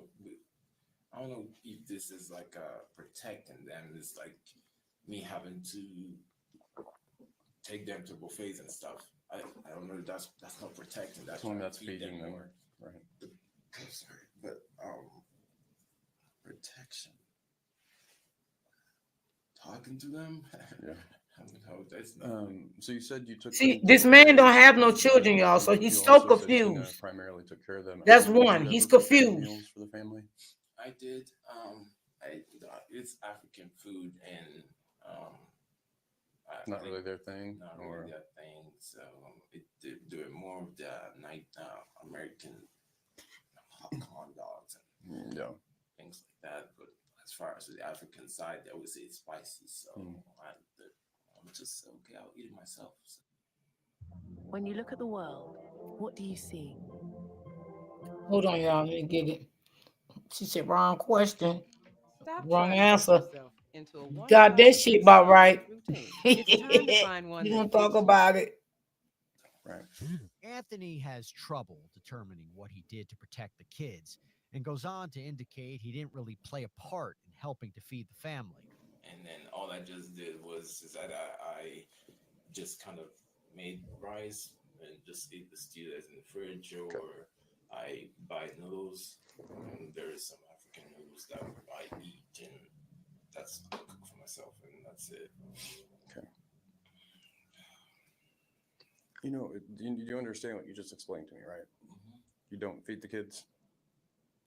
I don't know if this is like protecting them. It's like me having to take them to buffets and stuff. I don't know. That's not protecting. That's
Well,
trying to
that's
feed them
feeding them,
more.
right?
I'm sorry, but protection. Talking to them.
Yeah.
I don't know. That's not.
So you said you took.
See,
them to
this man don't
buffets,
have no
and
children, y'all, so
you
he's so
also said Tina
confused.
primarily took care of them.
That's
Did you
one.
ever
He's
prepare
confused.
meals for the family?
I did. It's African food, and
Not really their thing,
not
or
really that thing. So they do it more of the night American hot corn dogs and
yeah.
things like that. But as far as the African side, they always say it's spicy. So I'm just okay. I'll eat it myself. So.
When you look at the world, what do you see?
Hold on, y'all. Let me get it. She said, wrong question.
Stop
Wrong
trying to fit
answer.
yourself into a
Got that
one-size
shit
fits
about
all
right.
routine. It's time to find one
You
that
gonna talk
fits you.
about it?
Right.
Anthony has trouble determining what he did to protect the kids and goes on to indicate he didn't really play a part in helping to feed the family.
And then all I just did was that I just kind of made rice and just ate the stew that's in the fridge, or I buy noodles. And there's some African noodles that I eat, and that's I cook for myself, and that's it.
Okay. You know, you understand what you just explained to me, right?
Mm-hmm.
You don't feed the kids.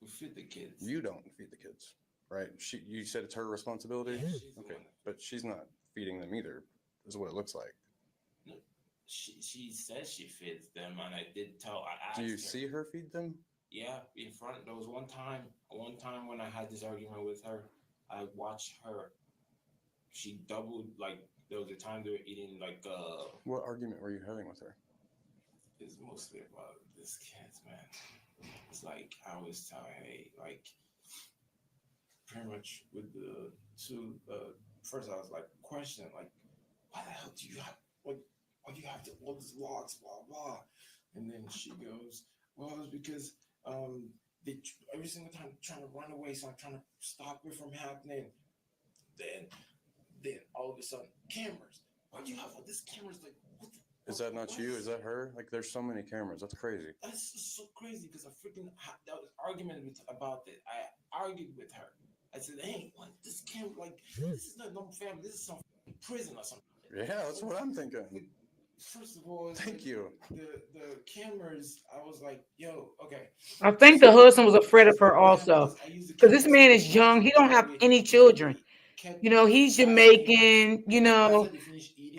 We feed the kids.
You don't feed the kids, right? You said it's her responsibility.
Yeah, she's the
okay,
one.
but she's not feeding them either. Is what it looks like.
No, she says she feeds them, and I did tell. I asked
Do you
her.
see her feed them?
Yeah, in front. There was one time when I had this argument with her, I watched her. She doubled, like, there was a time they were eating like
What argument were you having with her?
It's mostly about this kids, man. It's like I always tell her, hey, like pretty much with the two first I was like questioning, like, why the hell do you have why do you have to all these logs, blah blah. And then she goes, well, it's because they every single time trying to run away, so I'm trying to stop it from happening. Then all of a sudden, cameras. Why do you have all these cameras? Like, what the,
Is that not you? Is that her? Like, there's so many cameras. That's crazy.
That's just so crazy because I freaking that was argument about it. I argued with her. I said, hey, what this camera? Like, this is not normal family. This is some prison or something.
Yeah, that's what I'm thinking.
First of all,
thank you.
The cameras. I was like, yo, okay.
I think the husband was afraid of her also, because this man is young. He don't have any children. You know, he's Jamaican. You know,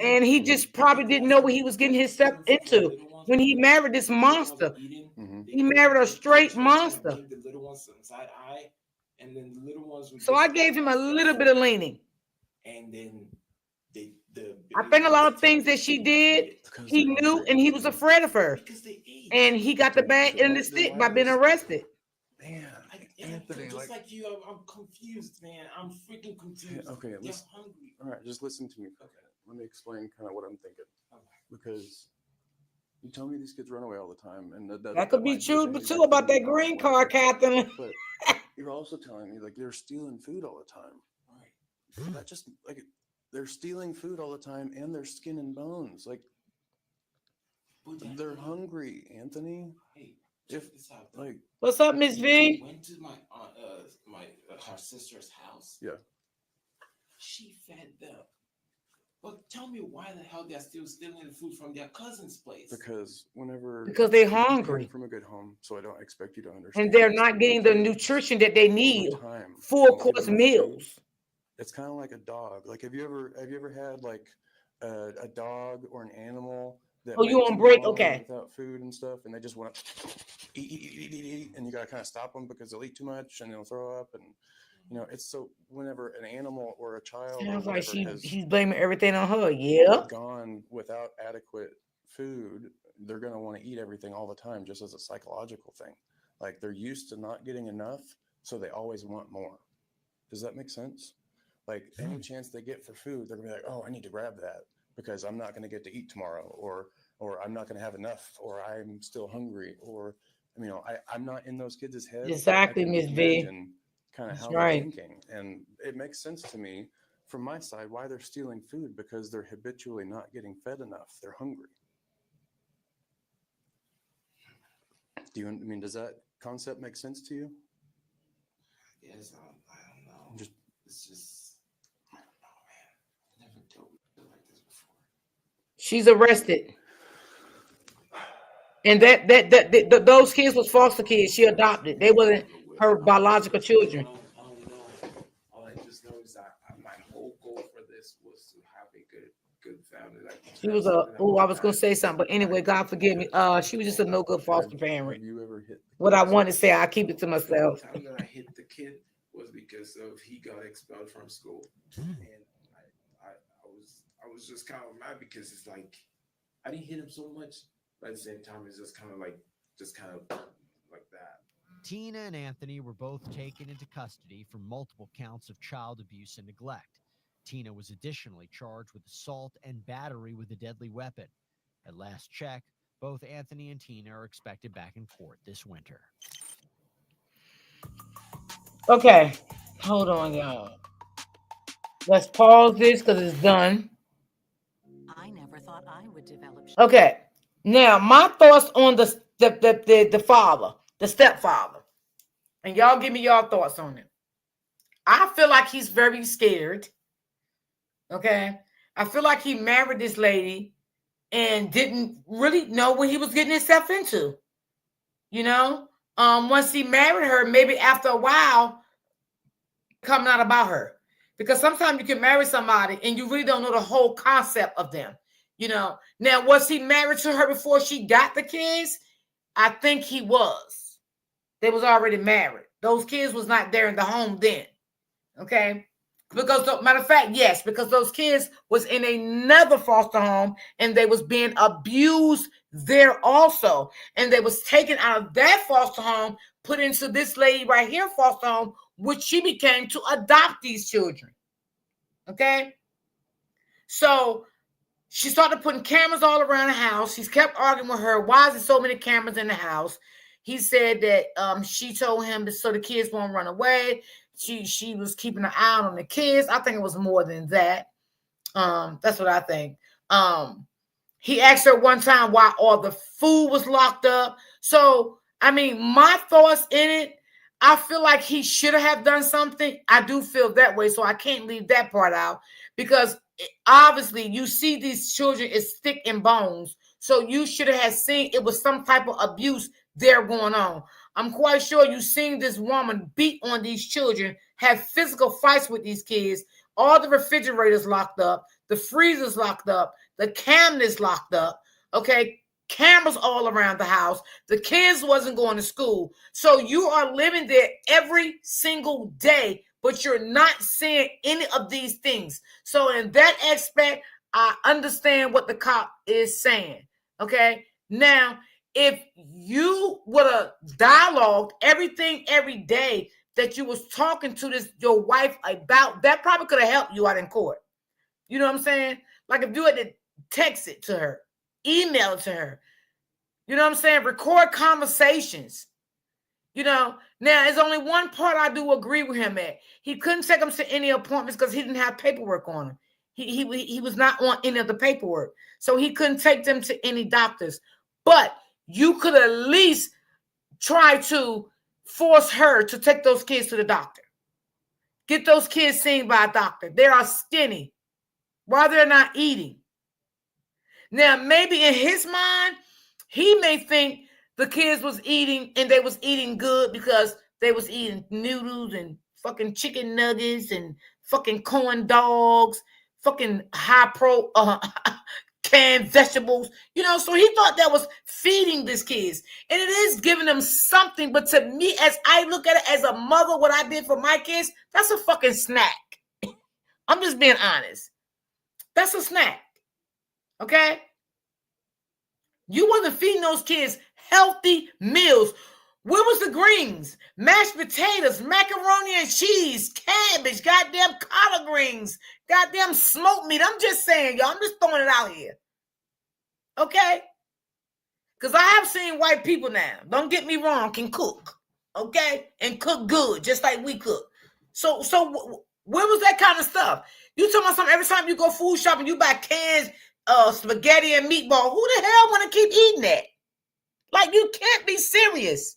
and he just probably didn't know what he was getting himself into when he married this monster.
Mm-hmm.
He married a straight monster.
The little ones side eye, and then the little ones.
So I gave him a little bit of leaning.
And then
I think a lot of things that she did, he knew, and he was afraid of her. And he got the bad end of the stick by being arrested.
Man, Anthony,
just like you, I'm confused, man. I'm freaking confused.
Okay,
They're
listen.
hungry.
All right, just listen to me. Okay, let me explain kind of what I'm thinking.
Okay.
Because you tell me these kids run away all the time, and
That could be true, but too about that green card, Captain.
But you're also telling me like they're stealing food all the time.
Right.
That just like they're stealing food all the time, and they're skin and bones. Like they're hungry, Anthony.
Hey, check this out.
Like,
what's up, Miss V?
Went to my her sister's house.
Yeah.
She fed them. But tell me why the hell they're still stealing the food from their cousin's place?
Because
they're
you
hungry
came from a good home, so I don't expect you to understand.
And they're not getting the nutrition that they need. Full course meals.
It's kind of like a dog. Like, have you ever had like a dog or an animal that
Oh, you
went
on
too
break?
long
Okay.
without food and stuff, and they just want to eat, and you got to kind of stop them because they'll eat too much and they'll throw up, and you know, it's so whenever an animal or a child
Sounds
or
like
whatever
she's blaming everything on her. Yeah.
gone without adequate food, they're going to want to eat everything all the time, just as a psychological thing. Like they're used to not getting enough, so they always want more. Does that make sense? Like any chance they get for food, they're gonna be like, oh, I need to grab that because I'm not going to get to eat tomorrow, or or I'm not going to have enough, or I'm still hungry, or I'm not in those kids' heads.
Exactly, Miss V.
Kind of
That's
how they're
right.
thinking, and it makes sense to me from my side why they're stealing food, because they're habitually not getting fed enough. They're hungry. Does that concept make sense to you?
Yes, I don't know. It's just, I don't know, man. I never dealt with it like this before.
She's arrested. And those kids was foster kids. She adopted. They wasn't her biological children.
I don't know. All I just know is that my whole goal for this was to have a good family. Like,
She was I was gonna say something, but anyway, God forgive me. She was just a no good foster parent.
Have you ever hit
What I want to say, I keep it to myself.
The time that I hit the kid was because he got expelled from school, and I was just kind of mad because it's like I didn't hit him so much, but at the same time it's just kind of like that.
Tina and Anthony were both taken into custody for multiple counts of child abuse and neglect. Tina was additionally charged with assault and battery with a deadly weapon. At last check, both Anthony and Tina are expected back in court this winter.
Okay, hold on, y'all. Let's pause this because it's done.
I never thought I would develop.
Okay, now my thoughts on the father, the stepfather, and y'all give me your thoughts on it. I feel like he's very scared. Okay, I feel like he married this lady and didn't really know what he was getting himself into. Once he married her, maybe after a while, coming out about her. Because sometimes you can marry somebody and you really don't know the whole concept of them. Now, was he married to her before she got the kids? I think he was. They was already married. Those kids was not there in the home then. Okay? Because, matter of fact, yes, because those kids was in another foster home and they was being abused there also. And they was taken out of that foster home, put into this lady right here foster home, which she became to adopt these children. Okay? So she started putting cameras all around the house. He's kept arguing with her. Why is there so many cameras in the house? He said that she told him that so the kids won't run away. She was keeping an eye on the kids. I think it was more than that. That's what I think. He asked her one time why all the food was locked up. So, my thoughts in it, I feel like he should have done something. I do feel that way, so I can't leave that part out because obviously you see these children is thick and bones. So you should have seen it was some type of abuse there going on. I'm quite sure you've seen this woman beat on these children, have physical fights with these kids, all the refrigerators locked up, the freezers locked up, the cabinets locked up, okay? Cameras all around the house. The kids wasn't going to school. So you are living there every single day, but you're not seeing any of these things. So in that aspect, I understand what the cop is saying, okay? Now, if you would have dialogued everything every day that you was talking to your wife about, that probably could have helped you out in court. You know what I'm saying? Like if you had to text it to her, email it to her, you know what I'm saying? Record conversations. Now there's only one part I do agree with him at. He couldn't take him to any appointments because he didn't have paperwork on him. He was not on any of the paperwork. So he couldn't take them to any doctors. But you could at least try to force her to take those kids to the doctor. Get those kids seen by a doctor. They are skinny while they're not eating. Now, maybe in his mind, he may think the kids was eating and they was eating good because they was eating noodles and fucking chicken nuggets and fucking corn dogs, fucking high pro canned vegetables, so he thought that was feeding these kids. And it is giving them something, but to me, as I look at it as a mother, what I did for my kids, that's a fucking snack. I'm just being honest. That's a snack. Okay? You wasn't feeding those kids healthy meals. Where was the greens? Mashed potatoes, macaroni and cheese, cabbage, goddamn collard greens, goddamn smoked meat. I'm just saying, y'all. I'm just throwing it out here. Okay? Because I have seen white people now, don't get me wrong, can cook, okay? And cook good, just like we cook. So where was that kind of stuff? You talking about something every time you go food shopping, you buy cans of spaghetti and meatball. Who the hell want to keep eating that? Like, you can't be serious.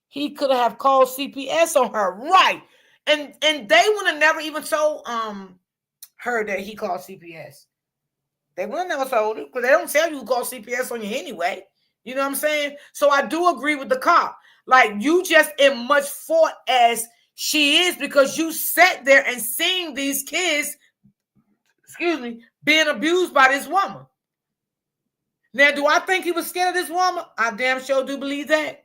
He could have called CPS on her, right? And they would have never even told her that he called CPS. They would have never told her because they don't tell you who called CPS on you anyway. You know what I'm saying? So I do agree with the cop. Like, you just in much fault as she is because you sat there and seen these kids, being abused by this woman. Now, do I think he was scared of this woman? I damn sure do believe that.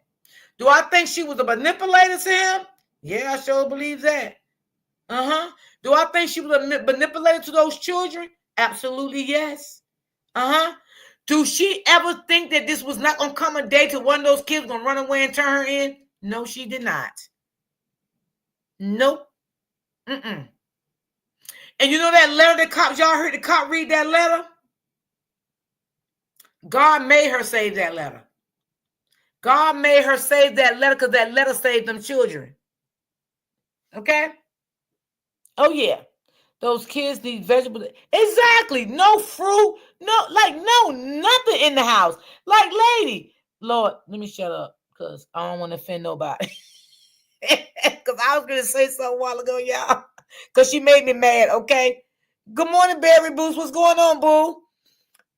Do I think she was a manipulator to him? Yeah, I sure believe that. Do I think she was a manipulator to those children? Absolutely, yes. Do she ever think that this was not going to come a day to one of those kids going to run away and turn her in? No, she did not. Nope. And you know that letter that cop, y'all heard the cop read that letter? God made her save that letter. God made her save that letter because that letter saved them children. Okay? Oh, yeah. Those kids need vegetables. Exactly. No fruit. No, nothing in the house. Like, lady. Lord, let me shut up because I don't want to offend nobody. Because I was going to say something a while ago, y'all. Because she made me mad, okay? Good morning, Berry Boots. What's going on, boo?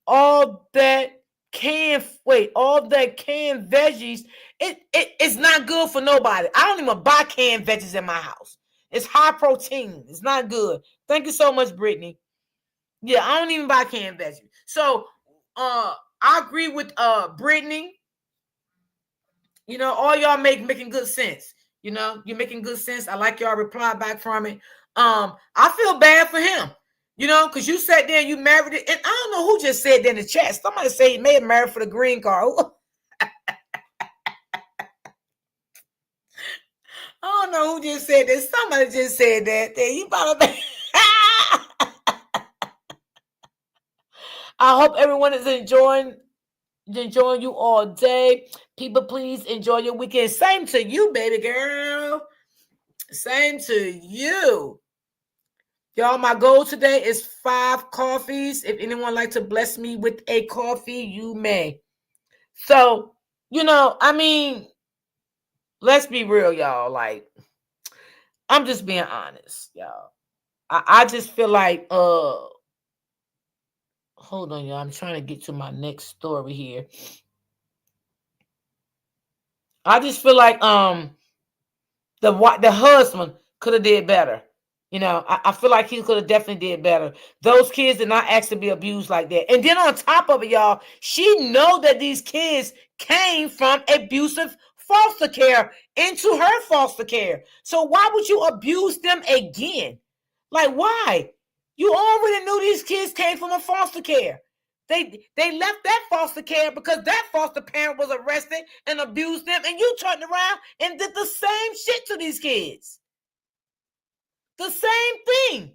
All that canned veggies, it's not good for nobody. I don't even buy canned veggies in my house. It's high protein. It's not good. Thank you so much, Brittany. Yeah, I don't even buy canned veggies. So I agree with Brittany. You know, all y'all making good sense. You know, you're making good sense. I like y'all reply back from it. I feel bad for him. You know, because you sat there and you married it. And I don't know who just said that in the chat. Somebody say he may have married for the green card. I don't know who just said that. Somebody just said that. You probably. I hope everyone is enjoying you all day. People, please enjoy your weekend. Same to you, baby girl. Same to you. Y'all, my goal today is 5 coffees. If anyone like to bless me with a coffee, you may. So, you know, I mean, let's be real, y'all. Like, I'm just being honest, y'all. I just feel like, hold on, y'all. I'm trying to get to my next story here. I just feel like the husband could have did better. You know, I feel like he could have definitely did better. Those kids did not ask to be abused like that. And then on top of it, y'all, she know that these kids came from abusive foster care into her foster care. So why would you abuse them again? Like, why? You already knew these kids came from a foster care. They left that foster care because that foster parent was arrested and abused them, and you turned around and did the same shit to these kids. The same thing.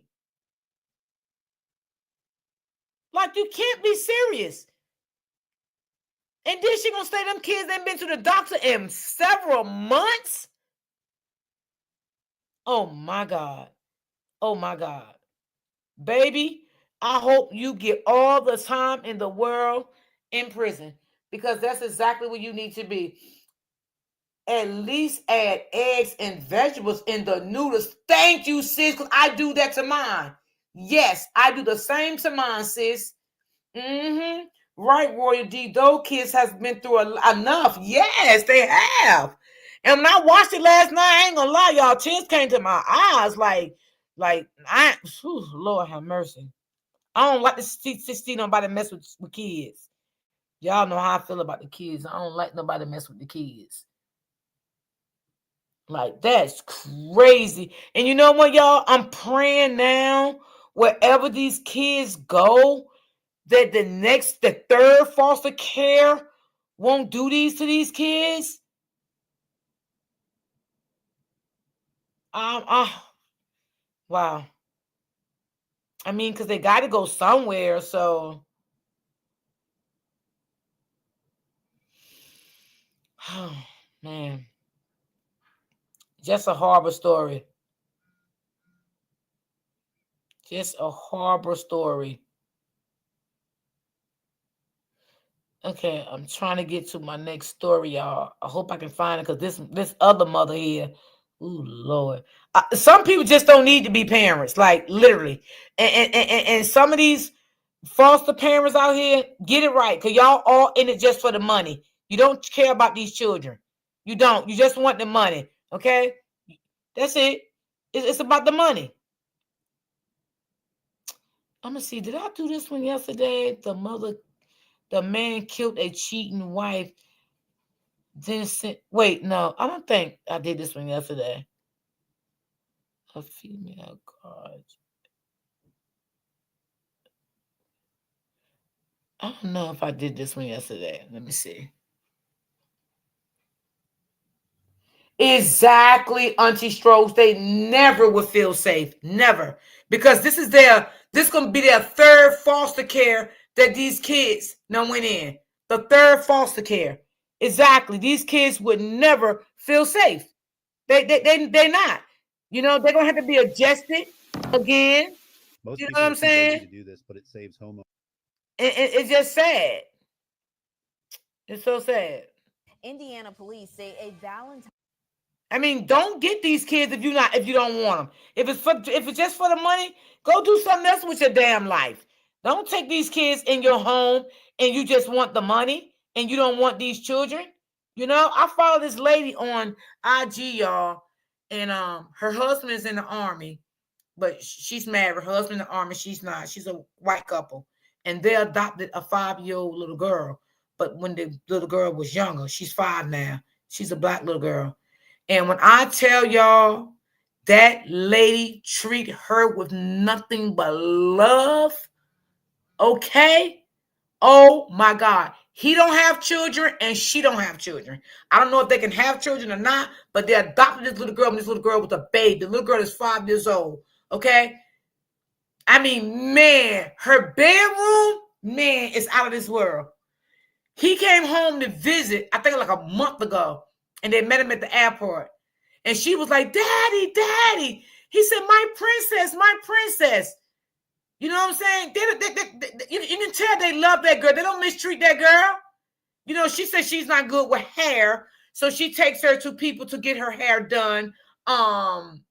Like, you can't be serious. And then she gonna say them kids ain't been to the doctor in several months. Oh my God. Oh my God. Baby, I hope you get all the time in the world in prison because that's exactly where you need to be. At least add eggs and vegetables in the noodles. Thank you, sis, because I do that to mine. Yes, I do the same to mine, sis. Right, Royal D. Those kids has been through enough. Yes, they have. And when I watched it last night, I ain't gonna lie, y'all, tears came to my eyes. Lord have mercy. I don't like to see nobody mess with kids. Y'all know how I feel about the kids. I don't like nobody mess with the kids. Like, that's crazy. And you know what, y'all? I'm praying now, wherever these kids go, that the third foster care won't do these to these kids. Wow. I mean, because they got to go somewhere, so. Oh, man. Just a horrible story. Just a horrible story. Okay, I'm trying to get to my next story, y'all. I hope I can find it because this other mother here, ooh Lord, some people just don't need to be parents, like literally. And some of these foster parents out here, get it right, because y'all all in it just for the money. You don't care about these children. You don't. You just want the money. Okay, that's it. It's about the money. I'm gonna see. Did I do this one yesterday? The man killed a cheating wife. Then wait, no, I don't think I did this one yesterday. A female guard. I don't know if I did this one yesterday. Let me see. Exactly, Auntie Strokes. They never would feel safe. Never. Because this gonna be their third foster care that these kids now went in. The third foster care. Exactly. These kids would never feel safe. They're not. You know, they're gonna have to be adjusted again.
Most
You know
people
what I'm
are too lazy
saying?
to do this, but it saves homeowners.
It's just sad. It's so sad.
Indiana police say a Valentine.
I mean, don't get these kids if you don't want them. If it's just for the money, go do something else with your damn life. Don't take these kids in your home and you just want the money and you don't want these children. You know, I follow this lady on IG, y'all, and her husband is in the army, but she's married. Her husband in the army, she's not. She's a white couple, and they adopted a 5-year-old little girl. But when the little girl was younger, she's 5 now. She's a black little girl. And when I tell y'all that lady treat her with nothing but love, okay? Oh my God. He don't have children and she don't have children. I don't know if they can have children or not, but they adopted this little girl and this little girl was a baby. The little girl is 5 years old, okay? I mean, man, her bedroom, man, is out of this world. He came home to visit, I think like a month ago, and they met him at the airport. And she was like, Daddy, Daddy. He said, my princess, my princess. You know what I'm saying? You can tell they love that girl. They don't mistreat that girl. You know, she said she's not good with hair. So she takes her to people to get her hair done. And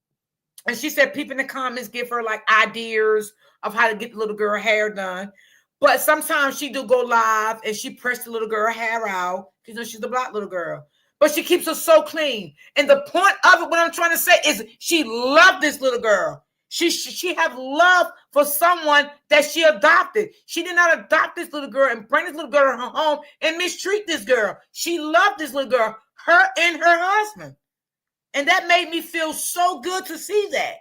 she said people in the comments give her like ideas of how to get the little girl hair done. But sometimes she do go live and she press the little girl hair out because you know she's a black little girl. But she keeps her so clean. And the point of it, what I'm trying to say is she loved this little girl. She have love for someone that she adopted. She did not adopt this little girl and bring this little girl to her home and mistreat this girl. She loved this little girl, her and her husband. And that made me feel so good to see that.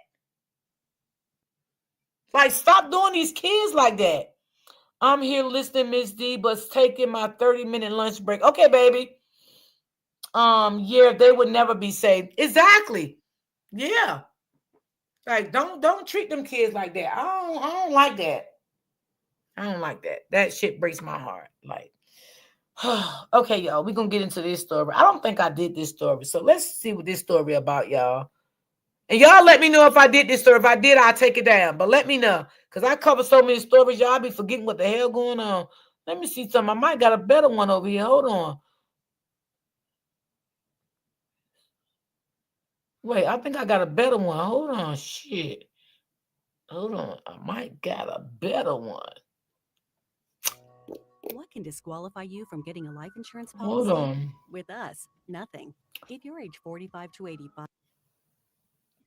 Like, stop doing these kids like that. I'm here listening, Miss D, but taking my 30-minute lunch break. Okay, baby. Yeah, they would never be saved. Exactly. Yeah. Like, don't treat them kids like that. I don't like that. I don't like that. That shit breaks my heart. Like, okay, y'all, we're gonna get into this story. I don't think I did this story. So let's see what this story about, y'all. And y'all let me know if I did this story. If I did, I'll take it down. But let me know. Because I cover so many stories, y'all be forgetting what the hell going on. Let me see something. I might got a better one over here. Hold on. Wait, I think I got a better one. Hold on. Shit. Hold on. I might got a better one.
What can disqualify you from getting a life insurance
Hold
policy?
on.
With us, nothing. If you're age 45 to 85.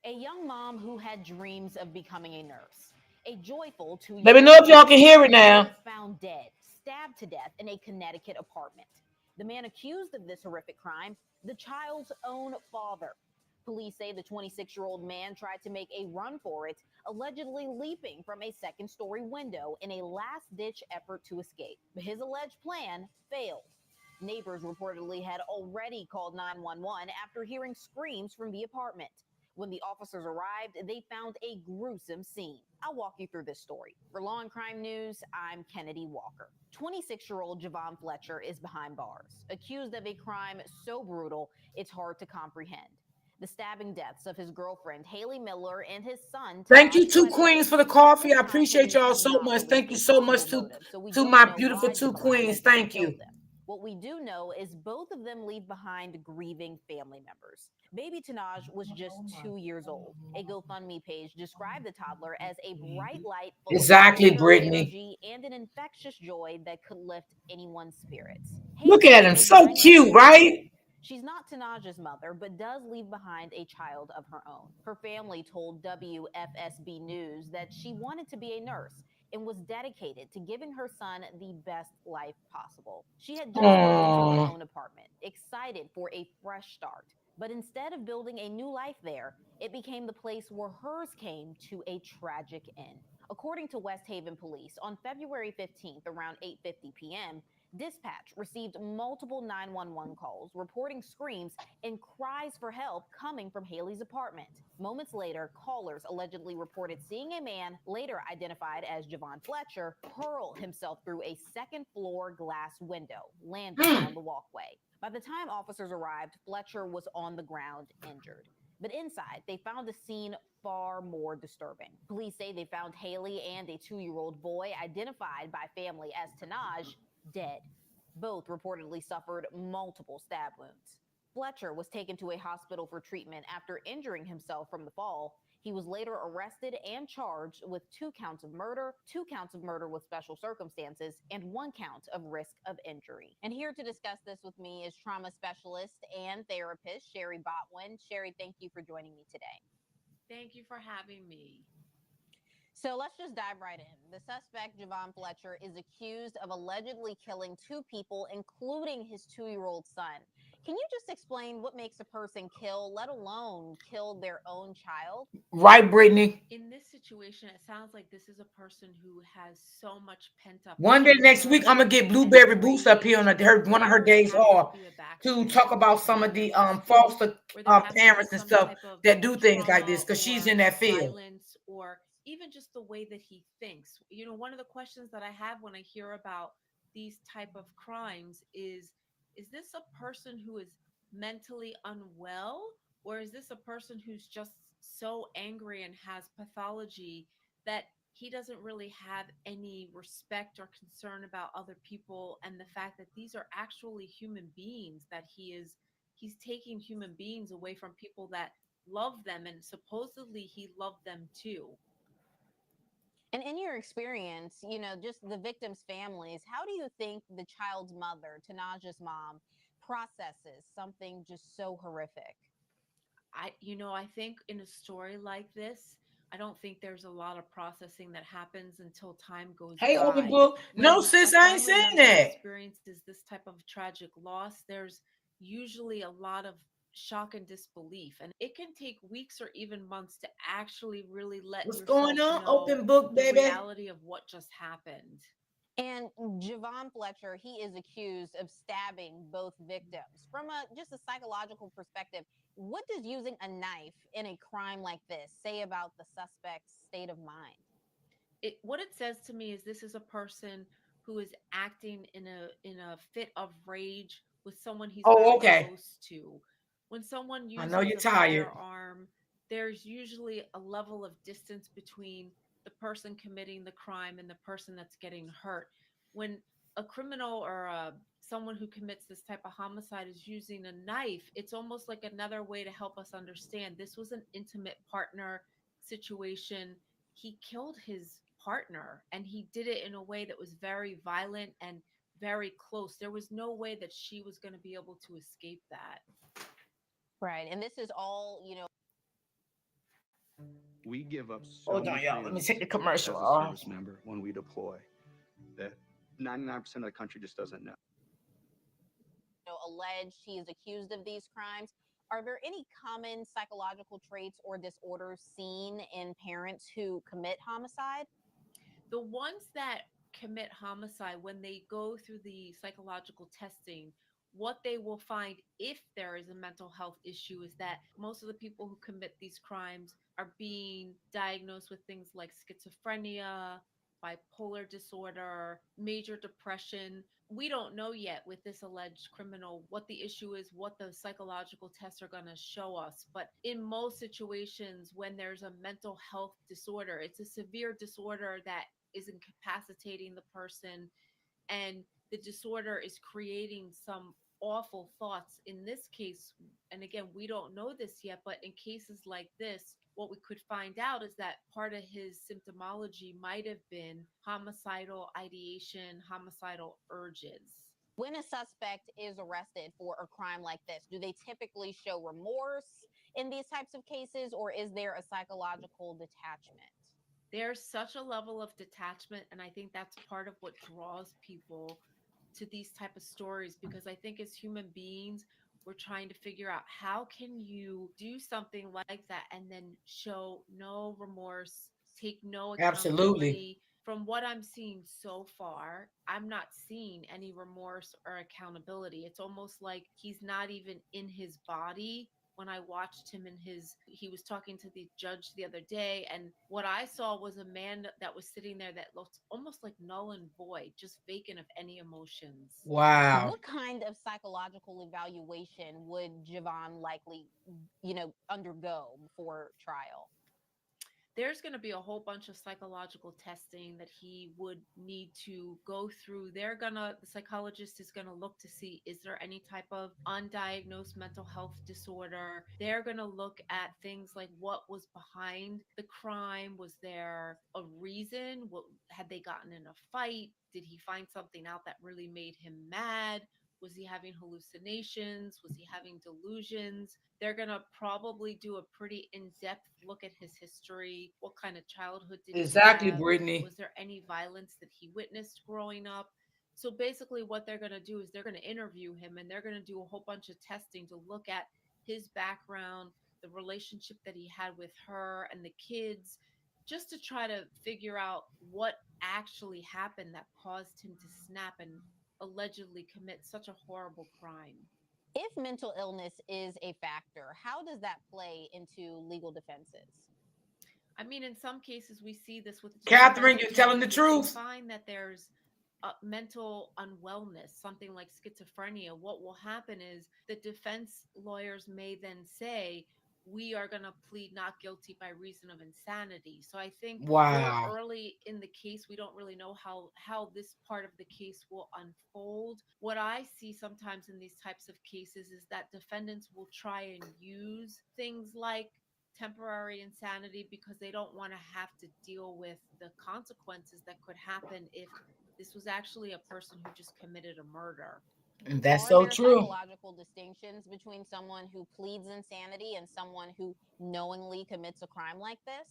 A young mom who had dreams of becoming a nurse. A joyful 2-year-old.
Let me know if y'all can hear it now.
Found dead, stabbed to death in a Connecticut apartment. The man accused of this horrific crime, the child's own father. Police say the 26-year-old man tried to make a run for it, allegedly leaping from a second-story window in a last-ditch effort to escape. But his alleged plan failed. Neighbors reportedly had already called 911 after hearing screams from the apartment. When the officers arrived, they found a gruesome scene. I'll walk you through this story. For Law and Crime News, I'm Kennedy Walker. 26-year-old Javon Fletcher is behind bars, accused of a crime so brutal it's hard to comprehend. The stabbing deaths of his girlfriend, Haley Miller, and his son.
Thank you,
Taj
two
Fletcher.
queens, for the coffee. I appreciate y'all so much. Thank you so much to my beautiful two queens. Thank you.
What we do know is both of them leave behind grieving family members. Baby Tanaj was just 2 years old. A GoFundMe page described the toddler as a bright light full
Exactly,
of
Brittany.
energy and an infectious joy that could lift anyone's spirits.
Look
Haley
at him,
was
so
9
cute,
years
right?
old. She's not Tanaj's mother, but does leave behind a child of her own. Her family told WFSB News that she wanted to be a nurse and was dedicated to giving her son the best life possible. She had just moved into her own apartment, excited for a fresh start. But instead of building a new life there, it became the place where hers came to a tragic end. According to West Haven Police, on February 15th, around 8:50 p.m., dispatch received multiple 911 calls reporting screams and cries for help coming from Haley's apartment. Moments later, callers allegedly reported seeing a man, later identified as Javon Fletcher, hurl himself through a second-floor glass window, landing on the walkway. By the time officers arrived, Fletcher was on the ground injured. But inside, they found a scene far more disturbing. Police say they found Haley and a 2-year-old boy, identified by family as Tanaj, dead. Both reportedly suffered multiple stab wounds. Fletcher was taken to a hospital for treatment after injuring himself from the fall. He was later arrested and charged with 2 counts of murder, 2 counts of murder with special circumstances, and 1 count of risk of injury. And here to discuss this with me is trauma specialist and therapist Sherry Botwin. Sherry, thank you for joining me today.
Thank you for having me.
So let's just dive right in. The suspect, Javon Fletcher, is accused of allegedly killing 2 people, including his 2-year-old son. Can you just explain what makes a person kill, let alone kill their own child?
Right, Brittany?
In this situation, it sounds like this is a person who has so much pent up.
One day next week, I'm gonna get Blueberry Boost up here on one of her days off to talk about some of the foster parents and stuff that do things like this, because she's in that field.
Violence, or even just the way that he thinks. You know, one of the questions that I have when I hear about these type of crimes is this a person who is mentally unwell, or is this a person who's just so angry and has pathology that he doesn't really have any respect or concern about other people, and the fact that these are actually human beings, that he's taking human beings away from people that love them, and supposedly he loved them too.
And in your experience, you know, just the victims' families, how do you think the child's mother, Tanaj's mom, processes something just so horrific?
I think in a story like this, I don't think there's a lot of processing that happens until time goes
Hey,
by.
open book. No,
When
sis,
a
I ain't
family
saying
member
that.
experiences this type of tragic loss, there's usually a lot of shock and disbelief, and it can take weeks or even months to actually really let
What's
yourself
going on?
know
Open book,
the
baby.
reality of what just happened.
And Javon Fletcher, he is accused of stabbing both victims. From just a psychological perspective, what does using a knife in a crime like this say about the suspect's state of mind?
What it says to me is this is a person who is acting in a fit of rage with someone he's
Oh,
very
okay.
close to. When someone
I know you're
uses a
tired.
firearm, there's usually a level of distance between the person committing the crime and the person that's getting hurt. When a criminal or someone who commits this type of homicide is using a knife, it's almost like another way to help us understand this was an intimate partner situation. He killed his partner, and he did it in a way that was very violent and very close. There was no way that she was going to be able to escape that.
Right. And this is all, you know.
We give up so
Hold on,
much
y'all. Let me
freedom
take the commercial
as a
off.
service member when we deploy that 99% of the country just doesn't know.
Alleged he is accused of these crimes. Are there any common psychological traits or disorders seen in parents who commit homicide?
The ones that commit homicide, when they go through the psychological testing, what they will find if there is a mental health issue is that most of the people who commit these crimes are being diagnosed with things like schizophrenia, bipolar disorder, major depression. We don't know yet with this alleged criminal what the issue is, what the psychological tests are going to show us. But in most situations, when there's a mental health disorder, it's a severe disorder that is incapacitating the person, and the disorder is creating some awful thoughts. In this case, and again, we don't know this yet, but in cases like this, what we could find out is that part of his symptomology might have been homicidal ideation, homicidal urges.
When a suspect is arrested for a crime like this, do they typically show remorse in these types of cases, or is there a psychological detachment?
There's such a level of detachment, and I think that's part of what draws people to these type of stories, because I think as human beings, we're trying to figure out how can you do something like that and then show no remorse, take no
Absolutely.
accountability. From what I'm seeing so far, I'm not seeing any remorse or accountability. It's almost like he's not even in his body. When I watched him he was talking to the judge the other day, and what I saw was a man that was sitting there that looked almost like null and void, just vacant of any emotions.
Wow.
What kind of psychological evaluation would Javon likely, undergo before trial?
There's going to be a whole bunch of psychological testing that he would need to go through. The psychologist is going to look to see, is there any type of undiagnosed mental health disorder? They're going to look at things like what was behind the crime. Was there a reason? Had they gotten in a fight? Did he find something out that really made him mad? Was he having hallucinations? Was he having delusions? They're going to probably do a pretty in-depth look at his history. What kind of childhood did
Exactly,
he have?
Brittany.
Was there any violence that he witnessed growing up? So basically what they're going to do is they're going to interview him, and they're going to do a whole bunch of testing to look at his background, the relationship that he had with her and the kids, just to try to figure out what actually happened that caused him to snap and allegedly commit such a horrible crime.
If mental illness is a factor, how does that play into legal defenses?
I mean, in some cases, we see this with
Catherine, you're telling the
if
truth.
they find that there's mental unwellness, something like schizophrenia. What will happen is the defense lawyers may then say, we are going to plead not guilty by reason of insanity. So I think
Wow.
we're early in the case. We don't really know how this part of the case will unfold. What I see sometimes in these types of cases is that defendants will try and use things like temporary insanity because they don't want to have to deal with the consequences that could happen if this was actually a person who just committed a murder.
And that's
Are
so
there
true.
psychological distinctions between someone who pleads insanity and someone who knowingly commits a crime like this?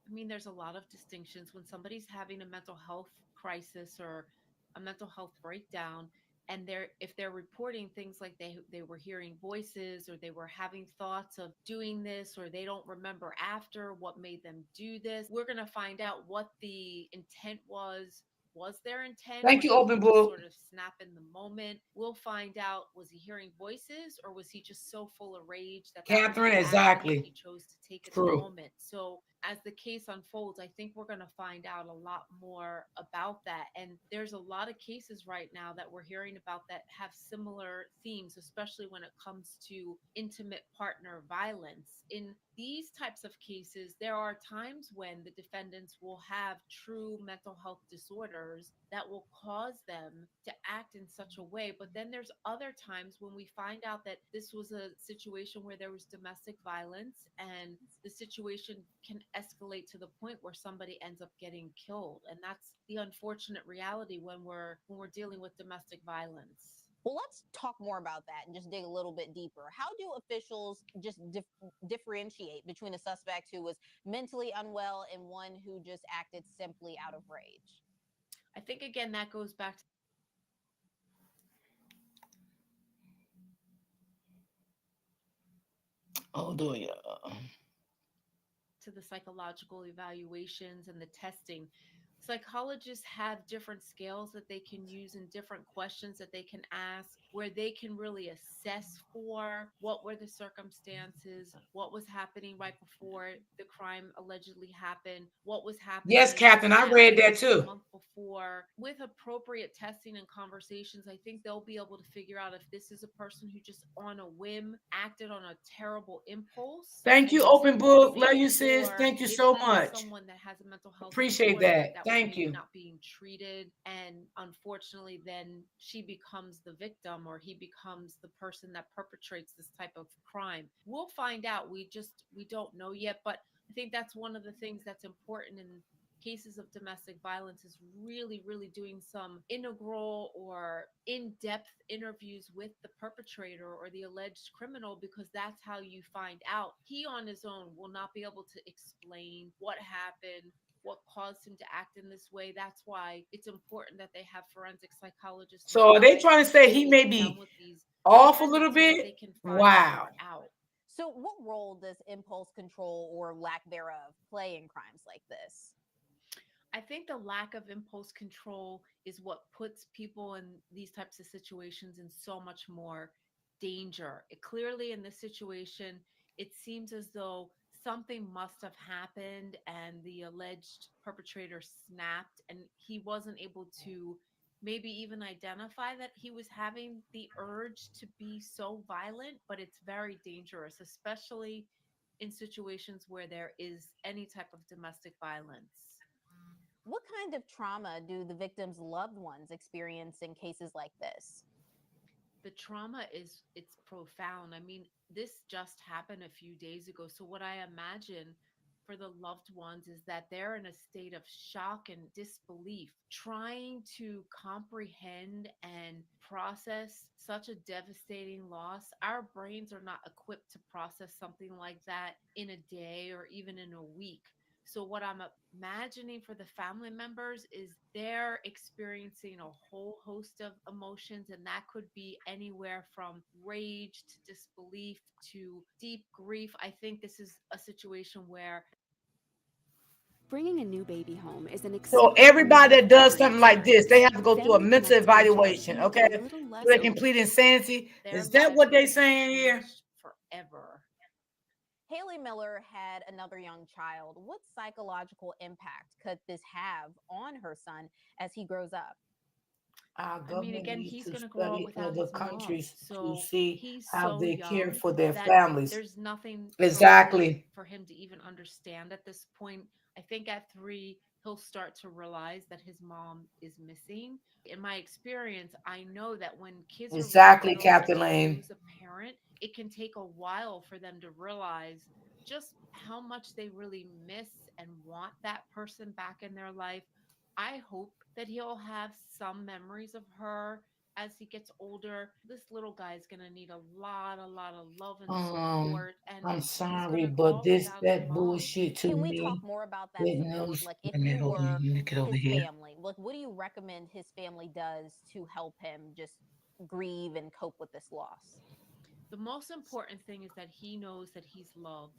I mean, there's a lot of distinctions. When somebody's having a mental health crisis or a mental health breakdown, and if they're reporting things like they were hearing voices, or they were having thoughts of doing this, or they don't remember after what made them do this, we're going to find out what the intent was. Was their intent?
Thank you,
Or did
Open
he just
Book.
sort of snap in the moment? We'll find out. Was he hearing voices, or was he just so full of rage that was
Catherine,
the action that
exactly.
he chose to take at
True.
the moment? So as the case unfolds, I think we're going to find out a lot more about that. And there's a lot of cases right now that we're hearing about that have similar themes, especially when it comes to intimate partner violence. In these types of cases, there are times when the defendants will have true mental health disorders that will cause them to act in such a way. But then there's other times when we find out that this was a situation where there was domestic violence, and the situation can escalate to the point where somebody ends up getting killed. And that's the unfortunate reality when we're dealing with domestic violence.
Well, let's talk more about that and just dig a little bit deeper. How do officials just differentiate between a suspect who was mentally unwell and one who just acted simply out of rage?
I think, again, that goes back to the psychological evaluations and the testing. psychologists have different scales that they can use and different questions that they can ask where they can really assess for what were the circumstances, what was happening right before the crime allegedly happened, what was
Yes,
happening
Captain, I
last
read that
week, a
too.
month before. With appropriate testing and conversations, I think they'll be able to figure out if this is a person who just on a whim acted on a terrible impulse.
Thank
And
you,
just
Open Book. Love you,
think,
sis.
or
Thank you
if
so
he is
much.
someone that has a mental health
Appreciate
disorder
that.
that was
Thank
maybe
you.
not being treated, and unfortunately then she becomes the victim or he becomes the person that perpetrates this type of crime. We'll find out. We don't know yet, but I think that's one of the things that's important in cases of domestic violence is really doing some integral or in-depth interviews with the perpetrator or the alleged criminal, because that's how you find out. He on his own will not be able to explain what happened, what caused him to act in this way. That's why it's important that they have forensic psychologists.
So are they trying to say he
really
may
sit down
be
with these
off a little
defendants so that they
bit?
can find
Wow.
more out.
So, what role does impulse control or lack thereof play in crimes like this?
I think the lack of impulse control is what puts people in these types of situations in so much more danger. Clearly, in this situation, it seems as though something must have happened and the alleged perpetrator snapped, and he wasn't able to maybe even identify that he was having the urge to be so violent. But it's very dangerous, especially in situations where there is any type of domestic violence.
What kind of trauma do the victim's loved ones experience in cases like this?
The trauma is it's profound. I mean, this just happened a few days ago. So what I imagine for the loved ones is that they're in a state of shock and disbelief, trying to comprehend and process such a devastating loss. Our brains are not equipped to process something like that in a day or even in a week. So, what I'm imagining for the family members is they're experiencing a whole host of emotions, and that could be anywhere from rage to disbelief to deep grief. I think this is a situation where
Bringing a new baby home is an
So
exciting
everybody that
and
does
every
something like this, they have to go through a
family
mental
connects with each other
evaluation,
can make
okay?
it a little
So
less
they can plead insanity.
their
Is that
lives
what they
could be
saying here?
changed forever.
Haley Miller had another young child. What psychological impact could this have on her son as he grows up?
Our
I mean,
government
again,
needs
he's
to
going to grow up
study
without
other
his mom.
countries to
So
see
he's
how
so
they care
young
for their
that
families.
there's nothing
Exactly.
for him to even understand at this point. I think at 3, he'll start to realize that his mom is missing. In my experience, I know that when kids are really
Exactly,
little and
Captain
they
Lane.
lose a parent, it can take a while for them to realize just how much they really miss and want that person back in their life. I hope that he'll have some memories of her as he gets older. This little guy is going to need a lot of love and support, and
I'm
he's
sorry,
going to grow
but
up
this
without his
that
mom.
bullshit to
Can we
me.
talk more about that
It
support?
knows.
Like, if
Let me
you
hold on.
were
Let me get over
his
here.
family, like, what do you recommend his family does to help him just grieve and cope with this loss?
The most important thing is that he knows that he's loved,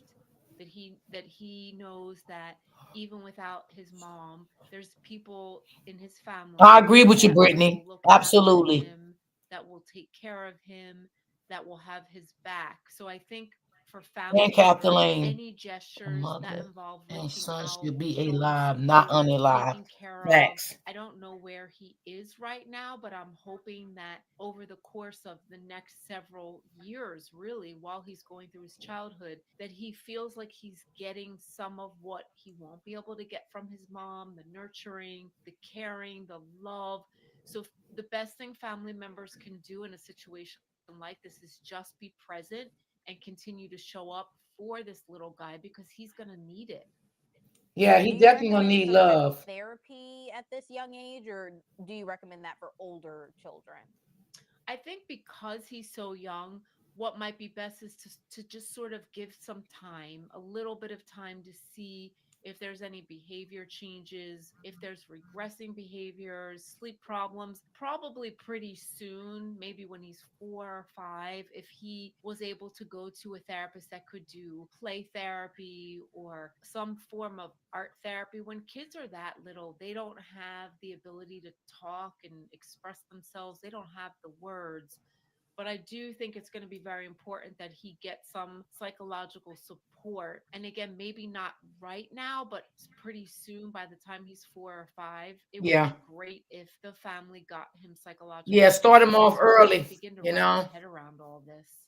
that he knows that even without his mom, there's people in his
I
family
agree with you,
that
Brittany.
will look after
Absolutely.
him, that will take care of him, that will have his back. So I think for family
And Captain
members,
Lane,
any
a
gestures that
mother
involve
and
reaching
son
out,
should be
showing
alive, not
support,
unalive.
taking care of.
Facts.
I don't know where he is right now, but I'm hoping that over the course of the next several years, really, while he's going through his childhood, that he feels like he's getting some of what he won't be able to get from his mom, the nurturing, the caring, the love. So the best thing family members can do in a situation like this is just be present and continue to show up for this little guy because he's going to need it.
Yeah,
Do
he
you
definitely gonna
recommend
need
some type of
love.
therapy at this young age, or do you recommend that for older children?
I think because he's so young, what might be best is to just sort of give some time, a little bit of time to see if there's any behavior changes, if there's regressing behaviors, sleep problems, probably pretty soon, maybe when he's 4 or 5, if he was able to go to a therapist that could do play therapy or some form of art therapy. When kids are that little, they don't have the ability to talk and express themselves, they don't have the words. But I do think it's going to be very important that he gets some psychological support. And again, maybe not right now, but pretty soon, by the time he's 4 or 5, it would
Yeah.
be great if the family got him psychological
Yeah, start him
support
off
so he can
early,
begin to
you
wrap
know.
his head around all this.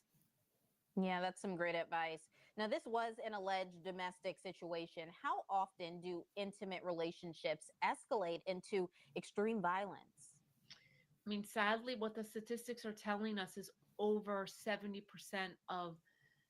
Yeah, that's some great advice. Now, this was an alleged domestic situation. How often do intimate relationships escalate into extreme violence?
I mean, sadly, what the statistics are telling us is over 70% of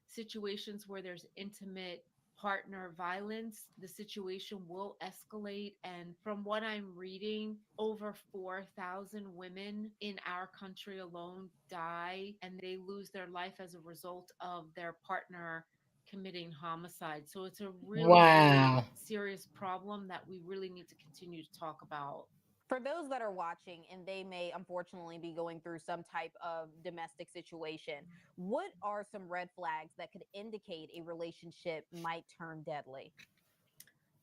situations where there's intimate partner violence, the situation will escalate. And from what I'm reading, over 4,000 women in our country alone die and they lose their life as a result of their partner committing homicide. So it's a really, really
Wow.
serious problem that we really need to continue to talk about.
For those that are watching and they may unfortunately be going through some type of domestic situation, what are some red flags that could indicate a relationship might turn deadly?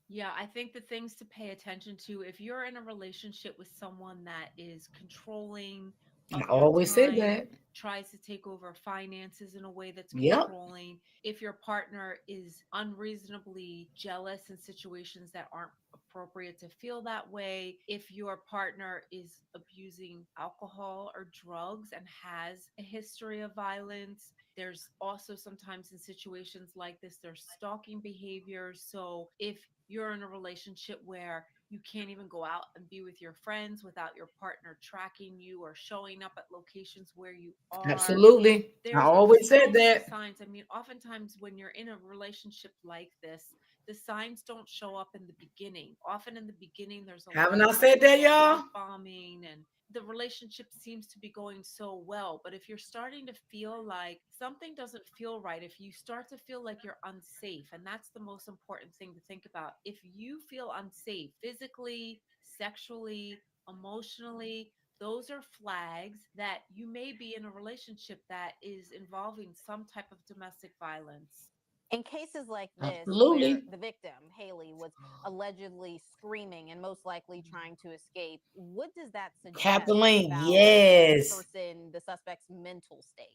Yeah, I think the things to pay attention to if you're in a relationship with someone that is controlling
I
of your
always said
time,
that.
tries to take over finances in a way that's
Yep.
controlling, if your partner is unreasonably jealous in situations that aren't appropriate to feel that way, if your partner is abusing alcohol or drugs and has a history of violence. There's also sometimes in situations like this, there's stalking behavior. So if you're in a relationship where you can't even go out and be with your friends without your partner tracking you or showing up at locations where you are,
Absolutely. I
there's
always
so
said
many
that.
signs. I mean, oftentimes when you're in a relationship like this, the signs don't show up in the beginning. Often in the beginning, there's a lot
Haven't
of
I
what
said
we
that,
call
y'all?
love bombing, and the relationship seems to be going so well. But if you're starting to feel like something doesn't feel right, if you start to feel like you're unsafe, and that's the most important thing to think about. If you feel unsafe physically, sexually, emotionally, those are flags that you may be in a relationship that is involving some type of domestic violence.
In cases like this, where
Absolutely.
the victim, Haley, was allegedly screaming and most likely trying to escape, what does that suggest
Kathleen,
about the
yes.
person, the suspect's mental state?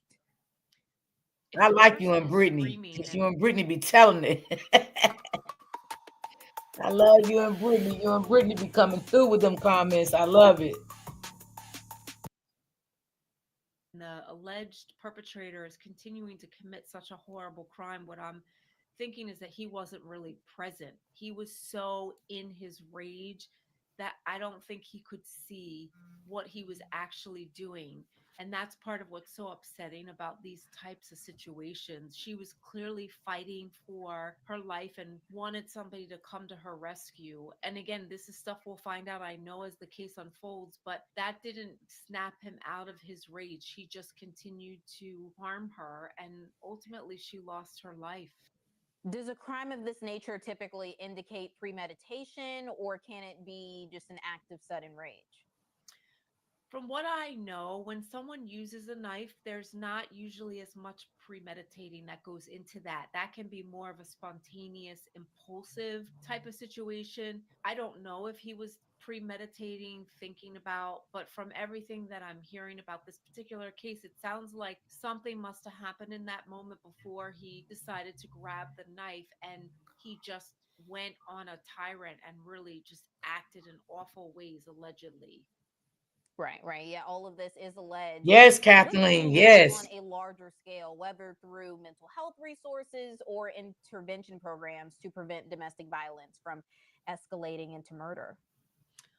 If
I
the
like you
person
and
is
Brittany
screaming
because
and
you and Brittany be telling it. I love you and Brittany. You and Brittany be coming through with them comments. I love it.
the alleged perpetrator is continuing to commit such a horrible crime, what I'm thinking is that he wasn't really present. He was so in his rage that I don't think he could see what he was actually doing. And that's part of what's so upsetting about these types of situations. She was clearly fighting for her life and wanted somebody to come to her rescue. And again, this is stuff we'll find out, I know, as the case unfolds, but that didn't snap him out of his rage. He just continued to harm her, and ultimately, she lost her life.
Does a crime of this nature typically indicate premeditation, or can it be just an act of sudden rage?
From what I know, when someone uses a knife, there's not usually as much premeditating that goes into that. That can be more of a spontaneous, impulsive type of situation. I don't know if he was premeditating, thinking about, but from everything that I'm hearing about this particular case, it sounds like something must have happened in that moment before he decided to grab the knife, and he just went on a tyrant and really just acted in awful ways, allegedly.
Right. Yeah, all of this is alleged.
Yes,
What can
Kathleen.
be done on
Yes.
a larger scale, whether through mental health resources or intervention programs to prevent domestic violence from escalating into murder?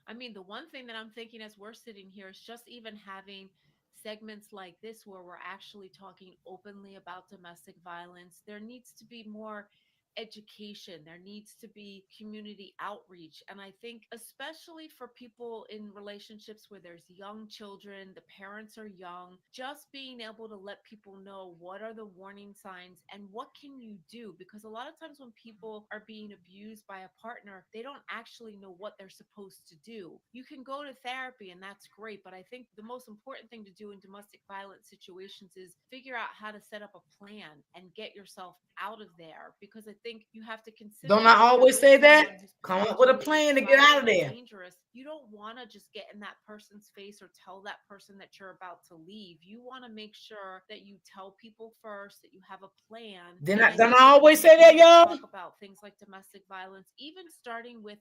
I mean, the one thing that I'm thinking as we're sitting here is just even having segments like this where we're actually talking openly about domestic violence. There needs to be more education. There needs to be community outreach. And I think, especially for people in relationships where there's young children, the parents are young, just being able to let people know what are the warning signs and what can you do. Because a lot of times when people are being abused by a partner, they don't actually know what they're supposed to do. You can go to therapy and that's great, but I think the most important thing to do in domestic violence situations is figure out how to set up a plan and get yourself out of there, because I think you have to consider.
Don't I always say that? Come up with a plan to get out of there.
Dangerous. You don't want to just get in that person's face or tell that person that you're about to leave. You want to make sure that you tell people first, that you have a plan.
Don't I always say that, y'all?
Talk about things like domestic violence, even starting with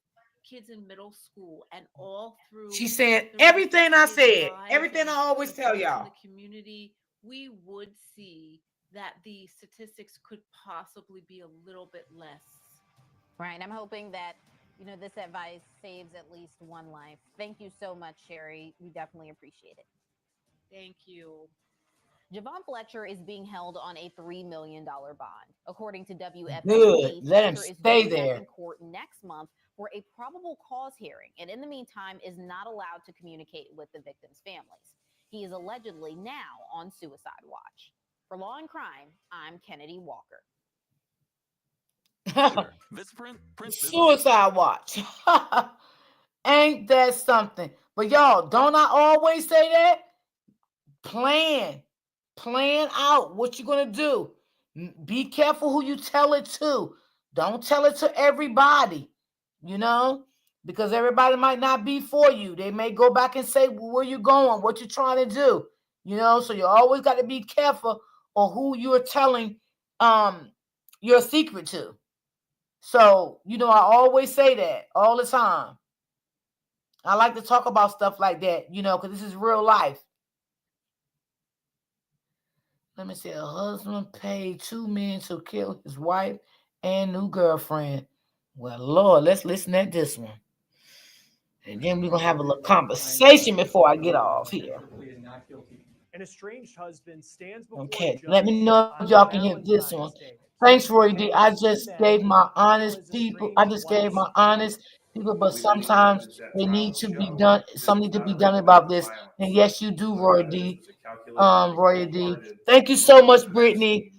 kids in middle school and all through.
She's saying everything I said, everything I always tell y'all.
In the community, we would see that the statistics could possibly be a little bit less.
Right. I'm hoping that, this advice saves at least one life. Thank you so much, Sherry. We definitely appreciate it.
Thank you.
Javon Fletcher is being held on a $3 million bond. According to WFAB,
Good. Let him
Fletcher
stay
is due
there
back in court next month for a probable cause hearing, and in the meantime is not allowed to communicate with the victims' families. He is allegedly now on suicide watch. For Law and Crime, I'm Kennedy Walker.
Suicide watch. Ain't that something? But y'all, don't I always say that? Plan out what you're going to do. Be careful who you tell it to. Don't tell it to everybody, because everybody might not be for you. They may go back and say, well, where you going, what you're trying to do, so you always got to be careful of who you're telling your secret to. So, I always say that all the time. I like to talk about stuff like that, because this is real life. Let me see. A husband paid $2 million to kill his wife and new girlfriend. Well, Lord, let's listen at this one. And then we're going to have a little conversation before I get off here.
An estranged husband stands before
Okay, let me know if y'all can hear this one. Thanks, Roy D. I just gave my honest people, but sometimes they need to be done. Something need to be done about this. And yes, you do, Roy D. Roy D. Thank you so much, Brittany.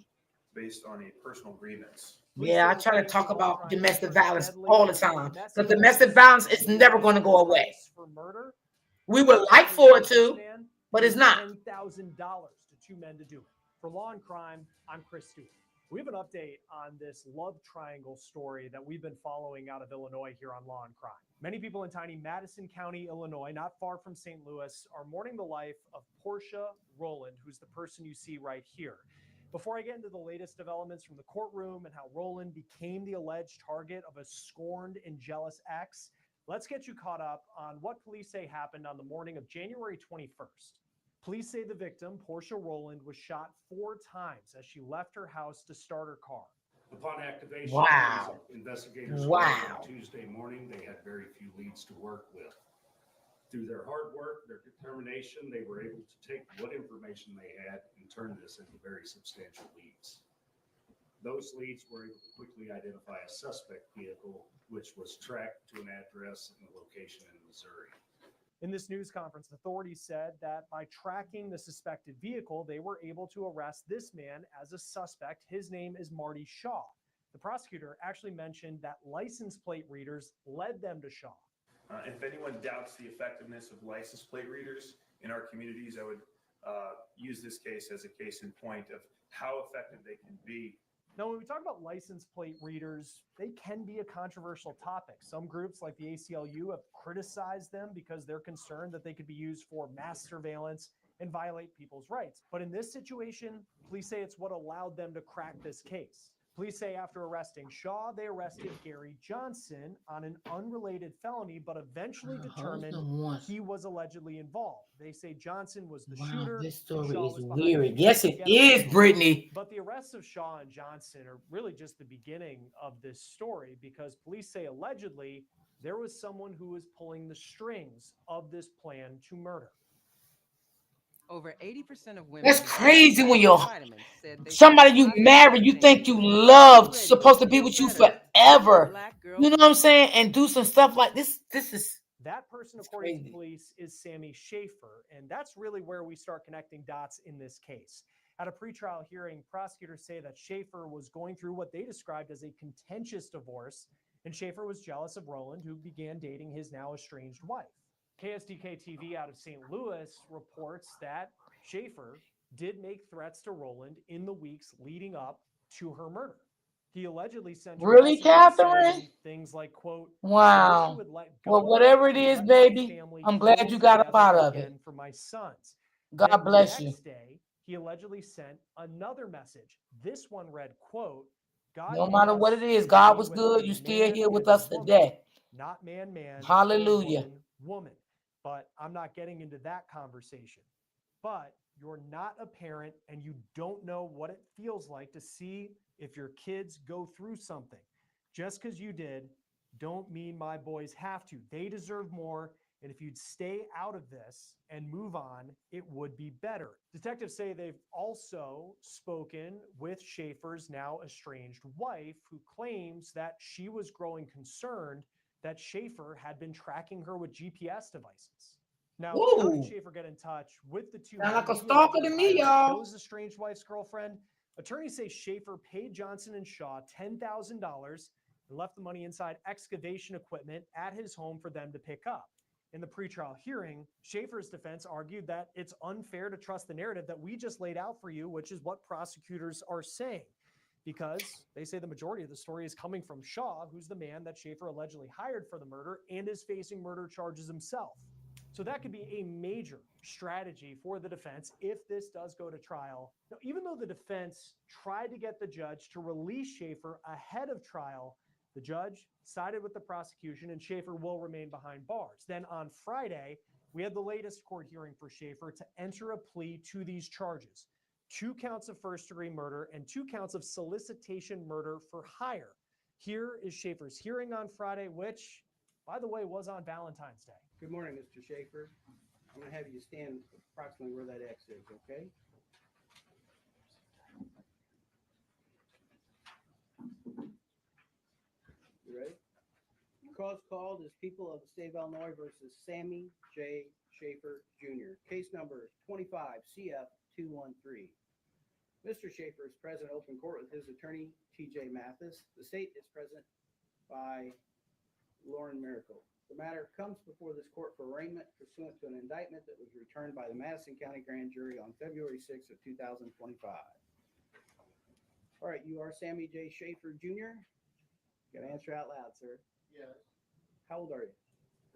Based on a personal grievance.
Yeah, I try to talk about domestic violence all the time, because domestic violence is never going to go away. We would like for it to, but it's not.
$10,000 to two men to do it. For Law and Crime, I'm Chris Stewart. We have an update on this love triangle story that we've been following out of Illinois here on Law and Crime. Many people in tiny Madison County, Illinois, not far from St. Louis, are mourning the life of Portia Rowland, who's the person you see right here. Before I get into the latest developments from the courtroom and how Rowland became the alleged target of a scorned and jealous ex, let's get you caught up on what police say happened on the morning of January 21st. Police say the victim, Portia Rowland, was shot 4 times as she left her house to start her car.
Upon activation,
Wow.
Investigators
Wow.
on Tuesday morning, they had very few leads to work with. Through their hard work, their determination, they were able to take what information they had and turn this into very substantial leads. Those leads were able to quickly identify a suspect vehicle, which was tracked to an address and a location in Missouri.
In this news conference, authorities said that by tracking the suspected vehicle, they were able to arrest this man as a suspect. His name is Marty Shaw. The prosecutor actually mentioned that license plate readers led them to Shaw.
If anyone doubts the effectiveness of license plate readers in our communities, I would use this case as a case in point of how effective they can be.
Now, when we talk about license plate readers, they can be a controversial topic. Some groups like the ACLU have criticized them because they're concerned that they could be used for mass surveillance and violate people's rights. But in this situation, police say it's what allowed them to crack this case. Police say after arresting Shaw, they arrested Gary Johnson on an unrelated felony, but eventually determined he was allegedly involved. They say Johnson was the shooter.
This story
Shaw
is
was behind
weird.
the
Yes, it
getaway.
is, Brittany.
But the arrests of Shaw and Johnson are really just the beginning of this story, because police say allegedly there was someone who was pulling the strings of this plan to murder.
Over 80% of women
That's
who
crazy when
take
you're
vitamins said they
somebody
feel
you
positive
married, you
change
think you
and
love,
ready
supposed to
to
be
feel
with you
better.
forever.
Black girl.
You know what I'm saying? And do some stuff like this. This is
That person,
It's
according to
crazy.
police, is Sammy Schaefer, and that's really where we start connecting dots in this case. At a pretrial hearing, prosecutors say that Schaefer was going through what they described as a contentious divorce, and Schaefer was jealous of Roland, who began dating his now estranged wife. KSDK TV out of St. Louis reports that Schaefer did make threats to Roland in the weeks leading up to her murder. He allegedly sent her
Really,
messages
Catherine?
saying things like, quote, "I wish you
Wow.
would let go
Well,
of
whatever
us
it
and
is,
let my
baby,
family
I'm glad
heal
you got up
together
out of it.
again for my sons."
God
Then
bless you.
next day, he allegedly sent another message. This one read, quote, "God
No
made
matter what
us
it is,
to
God
be
was
with
good.
a
You still
man
here with
and a
us
woman,
today.
not man, man, or
Hallelujah.
woman, woman." But I'm not getting into that conversation. But you're not a parent and you don't know what it feels like to see if your kids go through something. Just because you did, don't mean my boys have to. They deserve more. And if you'd stay out of this and move on, it would be better. Detectives say they've also spoken with Schaefer's now estranged wife, who claims that she was growing concerned that Schaefer had been tracking her with GPS devices. Now, how did
Ooh.
Schaefer get in touch with the two
Sound
men
like a
that he
stalker
allegedly
to me,
hired to
y'all.
kill his estranged wife's girlfriend? Attorneys say Schaefer paid Johnson and Shaw $10,000 and left the money inside excavation equipment at his home for them to pick up. In the pretrial hearing, Schaefer's defense argued that it's unfair to trust the narrative that we just laid out for you, which is what prosecutors are saying, because they say the majority of the story is coming from Shaw, who's the man that Schaefer allegedly hired for the murder and is facing murder charges himself. So that could be a major strategy for the defense if this does go to trial. Now, even though the defense tried to get the judge to release Schaefer ahead of trial, the judge sided with the prosecution and Schaefer will remain behind bars. Then on Friday, we had the latest court hearing for Schaefer to enter a plea to these charges: 2 counts of first-degree murder and 2 counts of solicitation murder for hire. Here is Schaefer's hearing on Friday, which, by the way, was on Valentine's Day.
Good morning, Mr. Schaefer. I'm going to have you stand approximately where that X is, okay? You ready? The cause called is People of the State of Illinois versus Sammy J. Schaefer Jr. Case number 25 CF 213. Mr. Schaefer is present in open court with his attorney, TJ Mathis. The state is present by Lauren Miracle. The matter comes before this court for arraignment pursuant to an indictment that was returned by the Madison County Grand Jury on February 6th of 2025. All right, you are Sammy J. Schaefer Jr. You got to answer out loud, sir.
Yes,
How old are you?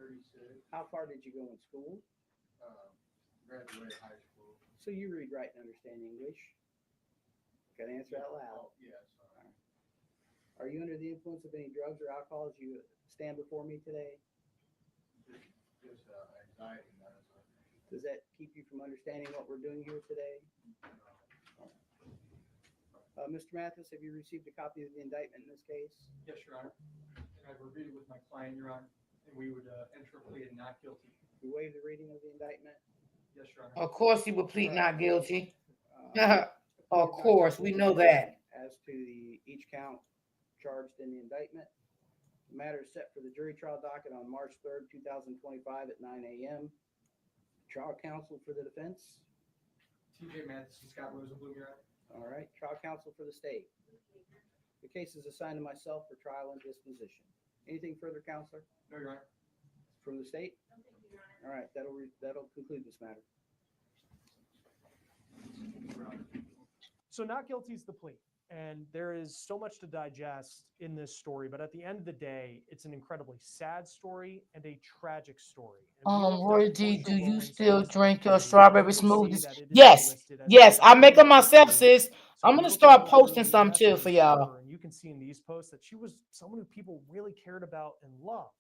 36.
How far did you go in school?
Graduated high school.
So you read, write, and understand English. Got to answer out loud.
Yes.
Are you under the influence of any drugs or alcohol as you stand before me today?
Just anxiety medicine.
Does that keep you from understanding what we're doing here today? Mr. Mathis, have you received a copy of the indictment in this case?
Yes, Your Honor. And I've reviewed it with my client, Your Honor, and we would enter a plea of not guilty.
You waive the reading of the indictment?
Yes, Your Honor.
Of course he would plead not guilty.
Uh,
Of course, we know that.
As to each count charged in the indictment, the matter is set for the jury trial docket on March 3rd, 2025 at 9 a.m. Trial counsel for the defense?
TJ Mathis and Scott Rosenblum, Your Honor.
All right. Trial counsel for the state? The case is assigned to myself for trial and disposition. Anything further, counselor?
No, Your Honor.
From the state? All right. That'll conclude this matter.
So not guilty is the plea. And there is so much to digest in this story, but at the end of the day, it's an incredibly sad story and a tragic story.
Roy D, do you still drink your
and
strawberry
you can see
smoothies?
that it is
Yes,
listed as
yes. I
a
make them myself,
story.
sis.
So
I'm
we
gonna
can
start
go through
posting
the
some
rest
too
of
for
this
y'all.
story, and you can see in these posts that she was someone who people really cared about and loved.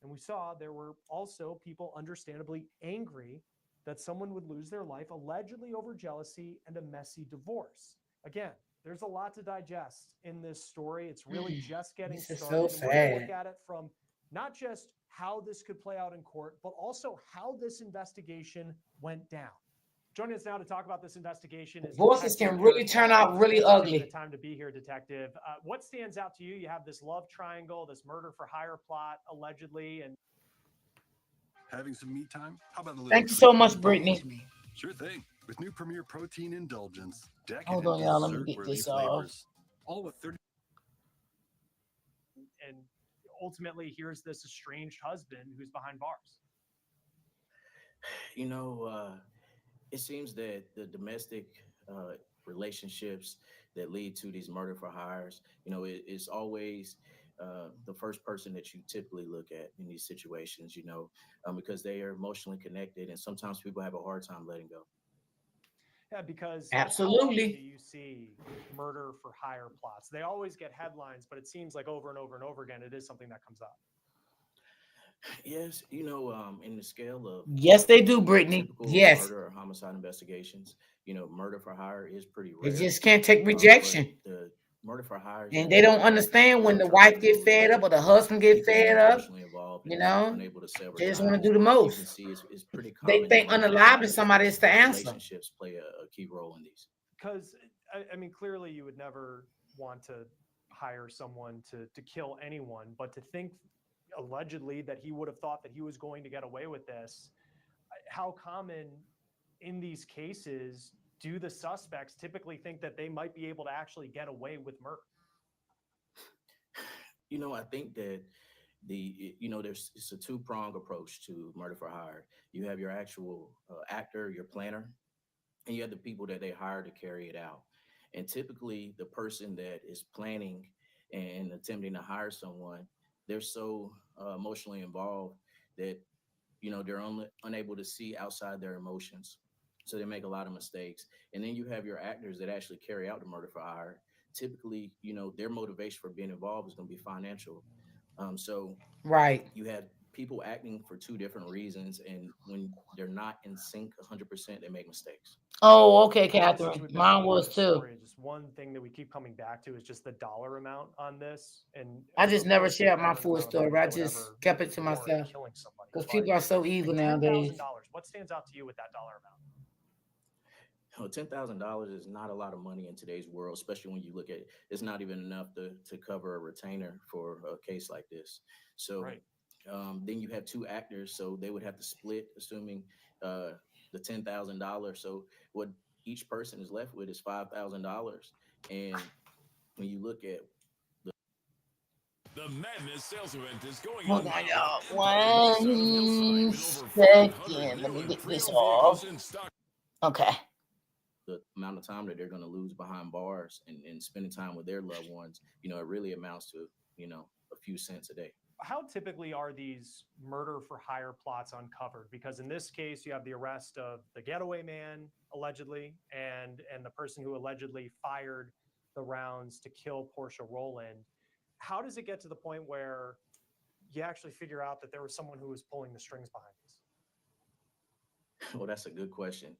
And we saw there were also people understandably angry that someone would lose their life allegedly over jealousy and a messy divorce. Again, there's a lot to digest in this story. It's really just getting
This is
started.
so
And we're going to
sad.
look at it from not just how this could play out in court, but also how this investigation went down. Joining us now to talk about this investigation is
Voices
Detective
can really
Eric
turn
Wall.
out really
Thanks for taking
ugly.
the time to be here, Detective. What stands out to you? You have this love triangle, this murder for hire plot, allegedly, and
Having some me time? How about a little
Thank you so
treat?
much, Brittany.
Sure thing. With new Premier Protein Indulgence,
Hold
decadent
on, y'all. Let me get
dessert-worthy
this off.
flavors, all with 30.
and ultimately here's this estranged husband who's behind bars.
You know, it seems that the domestic relationships that lead to these murder for hires, you know, it's always the first person that you typically look at in these situations, you know, because they are emotionally connected, and sometimes people have a hard time letting go.
Yeah, because
Absolutely.
how often do you see murder for hire plots? They always get headlines, but it seems like over and over and over again, it is something that comes up.
Yes, you know, in the scale of
Yes, they do, Brittany.
typical
Yes.
murder or homicide investigations, you know, murder for hire is pretty
They
rare.
just can't take
But
rejection.
the murder for hire,
And they don't understand when the wife get fed up or the husband get fed up. You know,
unable to sever
they just want to
ties.
do the
You
most.
can see it's pretty
They
common.
think
in
unaliving
families
somebody
that
is the answer.
relationships play a key role in these.
Because I mean, clearly you would never want to hire someone to kill anyone, but to think allegedly that he would have thought that he was going to get away with this, how common in these cases do the suspects typically think that they might be able to actually get away with murder?
You know, I think that it's a two-pronged approach to murder for hire. You have your actual actor, your planner, and you have the people that they hire to carry it out. And typically the person that is planning and attempting to hire someone, they're so emotionally involved that, you know, they're unable to see outside their emotions. So they make a lot of mistakes. And then you have your actors that actually carry out the murder for hire. Typically, you know, their motivation for being involved is going to be financial. So
Right.
you have people acting for two different reasons, and when they're not in sync 100%, they make mistakes.
Oh, okay,
Since
Catherine.
we've been
Mine
following
was
this
too.
story, just one thing that we keep coming back to is just the dollar amount on this. And
I just
of
never
course,
shared
there's
my
not an
full
amount of
story.
money
I
that would
just
ever
kept it to
warrant
myself
killing somebody.
because
But
people are so
like
evil nowadays.
$10,000, what stands out to you with that dollar amount?
Oh, $10,000 is not a lot of money in today's world, especially when you look at it's not even enough to cover a retainer for a case like this. So
Right.
then you have two actors, so they would have to split, assuming the $10,000. So what each person is left with is $5,000. And when you look at
The Madness sales event is going
Hold
on
on,
now.
y'all.
Empire Lease out of Hillside
One
with over 500
second. Let
new
me
and
get this
pre-owned
off.
vehicles in stock.
Okay.
the amount of time that they're going to lose behind bars and spending time with their loved ones, you know, it really amounts to, you know, a few cents a day.
How typically are these murder for hire plots uncovered? Because in this case, you have the arrest of the getaway man, allegedly, and the person who allegedly fired the rounds to kill Portia Rowland. How does it get to the point where you actually figure out that there was someone who was pulling the strings behind this?
Well, that's a good question.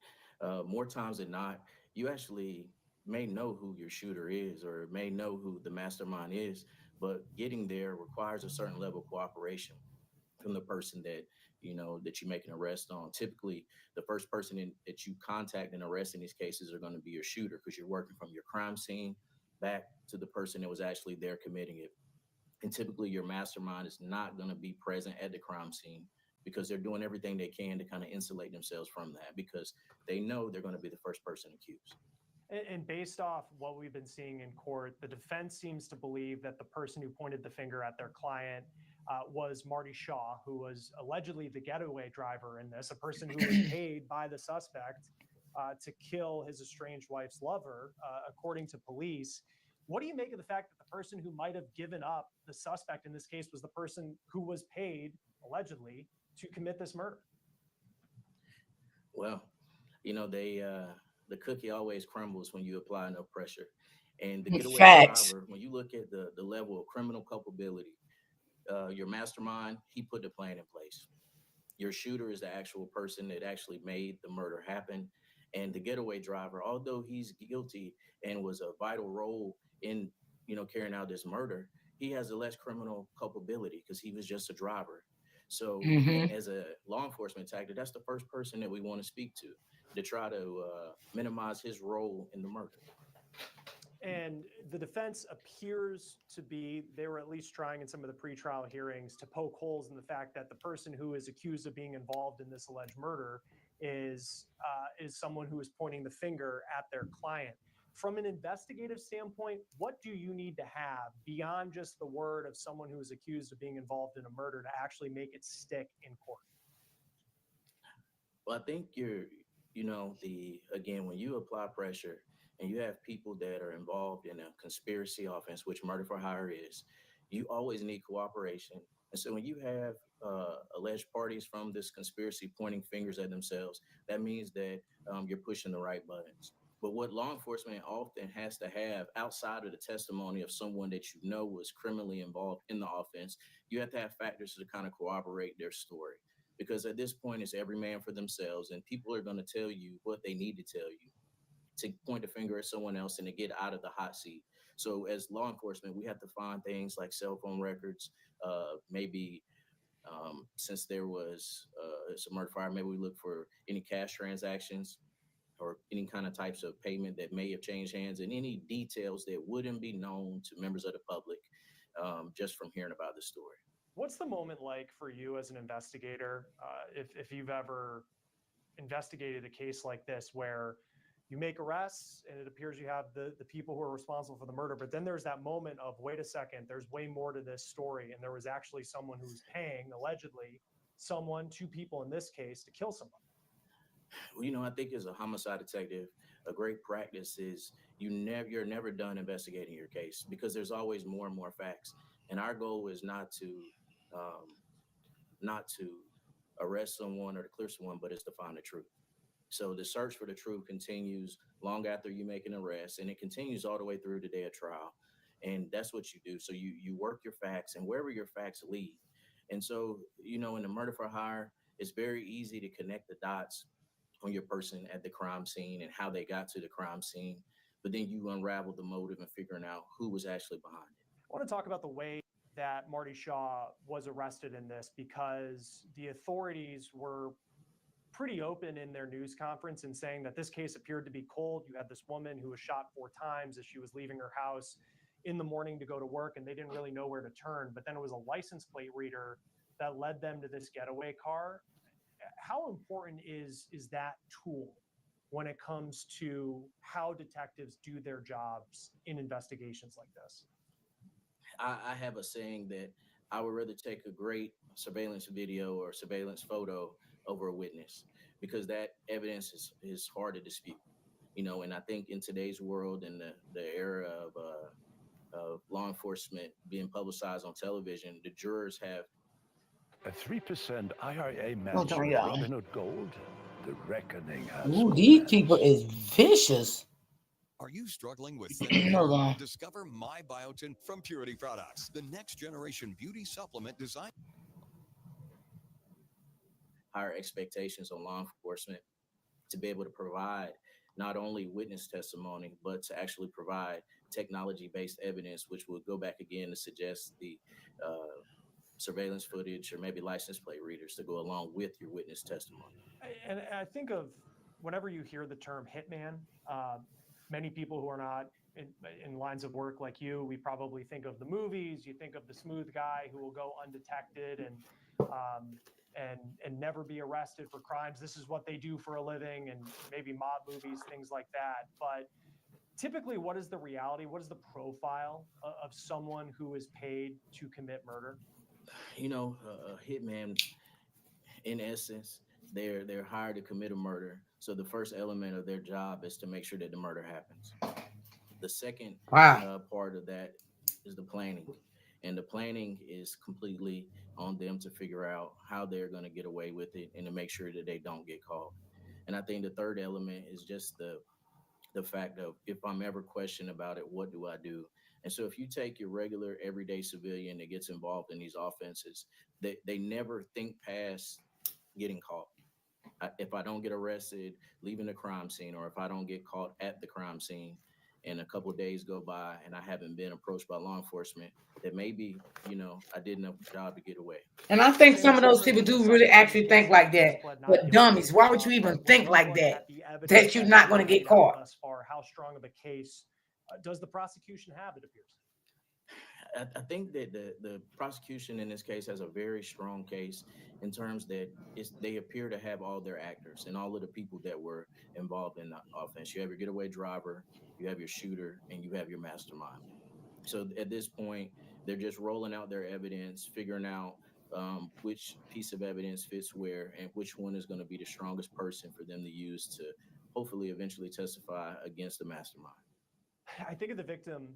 More times than not, you actually may know who your shooter is or may know who the mastermind is, but getting there requires a certain level of cooperation from the person that, you know, that you make an arrest on. Typically, the first person that you contact and arrest in these cases are going to be your shooter because you're working from your crime scene back to the person that was actually there committing it. And typically your mastermind is not going to be present at the crime scene because they're doing everything they can to kind of insulate themselves from that because they know they're going to be the first person accused.
And based off what we've been seeing in court, the defense seems to believe that the person who pointed the finger at their client was Marty Shaw, who was allegedly the getaway driver in this, a person who was paid by the suspect to kill his estranged wife's lover, according to police. What do you make of the fact that the person who might have given up the suspect in this case was the person who was paid, allegedly, to commit this murder?
Well, you know, the cookie always crumbles when you apply enough pressure. And the getaway
Facts.
driver, when you look at the level of criminal culpability, your mastermind, he put the plan in place. Your shooter is the actual person that actually made the murder happen. And the getaway driver, although he's guilty and was a vital role in, you know, carrying out this murder, he has a less criminal culpability because he was just a driver. So
Mhm.
as a law enforcement tactic, that's the first person that we want to speak to try to minimize his role in the murder.
And the defense appears to be, they were at least trying in some of the pretrial hearings to poke holes in the fact that the person who is accused of being involved in this alleged murder is someone who is pointing the finger at their client. From an investigative standpoint, what do you need to have beyond just the word of someone who is accused of being involved in a murder to actually make it stick in court?
Well, I think again, when you apply pressure and you have people that are involved in a conspiracy offense, which murder for hire is, you always need cooperation. And so when you have alleged parties from this conspiracy pointing fingers at themselves, that means that you're pushing the right buttons. But what law enforcement often has to have outside of the testimony of someone that you know was criminally involved in the offense, you have to have factors to kind of corroborate their story. Because at this point, it's every man for themselves, and people are going to tell you what they need to tell you to point the finger at someone else and to get out of the hot seat. So as law enforcement, we have to find things like cell phone records, maybe since there was some murder fire, maybe we look for any cash transactions or any kind of types of payment that may have changed hands and any details that wouldn't be known to members of the public just from hearing about the story.
What's the moment like for you as an investigator, if you've ever investigated a case like this where you make arrests and it appears you have the people who are responsible for the murder, but then there's that moment of, wait a second, there's way more to this story. And there was actually someone who's paying, allegedly, two people in this case, to kill someone.
Well, I think as a homicide detective, a great practice is you're never done investigating your case because there's always more and more facts. And our goal is not to arrest someone or to clear someone, but it's to find the truth. So the search for the truth continues long after you make an arrest, and it continues all the way through the day of trial. And that's what you do. So you work your facts, and wherever your facts lead. And so, in the murder for hire, it's very easy to connect the dots on your person at the crime scene and how they got to the crime scene. But then you unravel the motive and figuring out who was actually behind it.
I want to talk about the way that Marty Shaw was arrested in this, because the authorities were pretty open in their news conference in saying that this case appeared to be cold. You had this woman who was shot 4 times as she was leaving her house in the morning to go to work, and they didn't really know where to turn. But then it was a license plate reader that led them to this getaway car. How important is that tool when it comes to how detectives do their jobs in investigations like this?
I have a saying that I would rather take a great surveillance video or surveillance photo over a witness, because that evidence is hard to dispute. And I think in today's world, in the era of law enforcement being publicized on television, the jurors have
a 3% IRA match
Hold on,
with
y'all.
Robinhood Gold. The reckoning has
Ooh, these people is vicious.
Are you struggling with thin
Hold
hair?
on.
Discover My Biotin from Purity Products, the next generation beauty supplement designed.
higher expectations on law enforcement to be able to provide not only witness testimony, but to actually provide technology-based evidence, which will go back again to suggest the surveillance footage or maybe license plate readers to go along with your witness testimony.
And I think of whenever you hear the term hitman, many people who are not in lines of work like you, we probably think of the movies. You think of the smooth guy who will go undetected and never be arrested for crimes. This is what they do for a living, and maybe mob movies, things like that. But typically, what is the reality? What is the profile of someone who is paid to commit murder?
A hitman, in essence, they're hired to commit a murder. So the first element of their job is to make sure that the murder happens. The second part of that is the planning. And the planning is completely on them to figure out how they're going to get away with it and to make sure that they don't get caught. And I think the third element is just the fact of, if I'm ever questioned about it, what do I do? And so if you take your regular everyday civilian that gets involved in these offenses, they never think past getting caught. If I don't get arrested leaving the crime scene, or if I don't get caught at the crime scene, and a couple of days go by and I haven't been approached by law enforcement, that maybe, I did enough job to get away.
And I think some of those people do really actually think like that. But dummies, why would you even think like that? That you're not going to get caught.
Thus far, how strong of a case does the prosecution have, it appears?
I think that the prosecution in this case has a very strong case in terms that they appear to have all their actors and all of the people that were involved in the offense. You have your getaway driver, you have your shooter, and you have your mastermind. So at this point, they're just rolling out their evidence, figuring out which piece of evidence fits where and which one is going to be the strongest person for them to use to hopefully eventually testify against the mastermind.
I think of the victim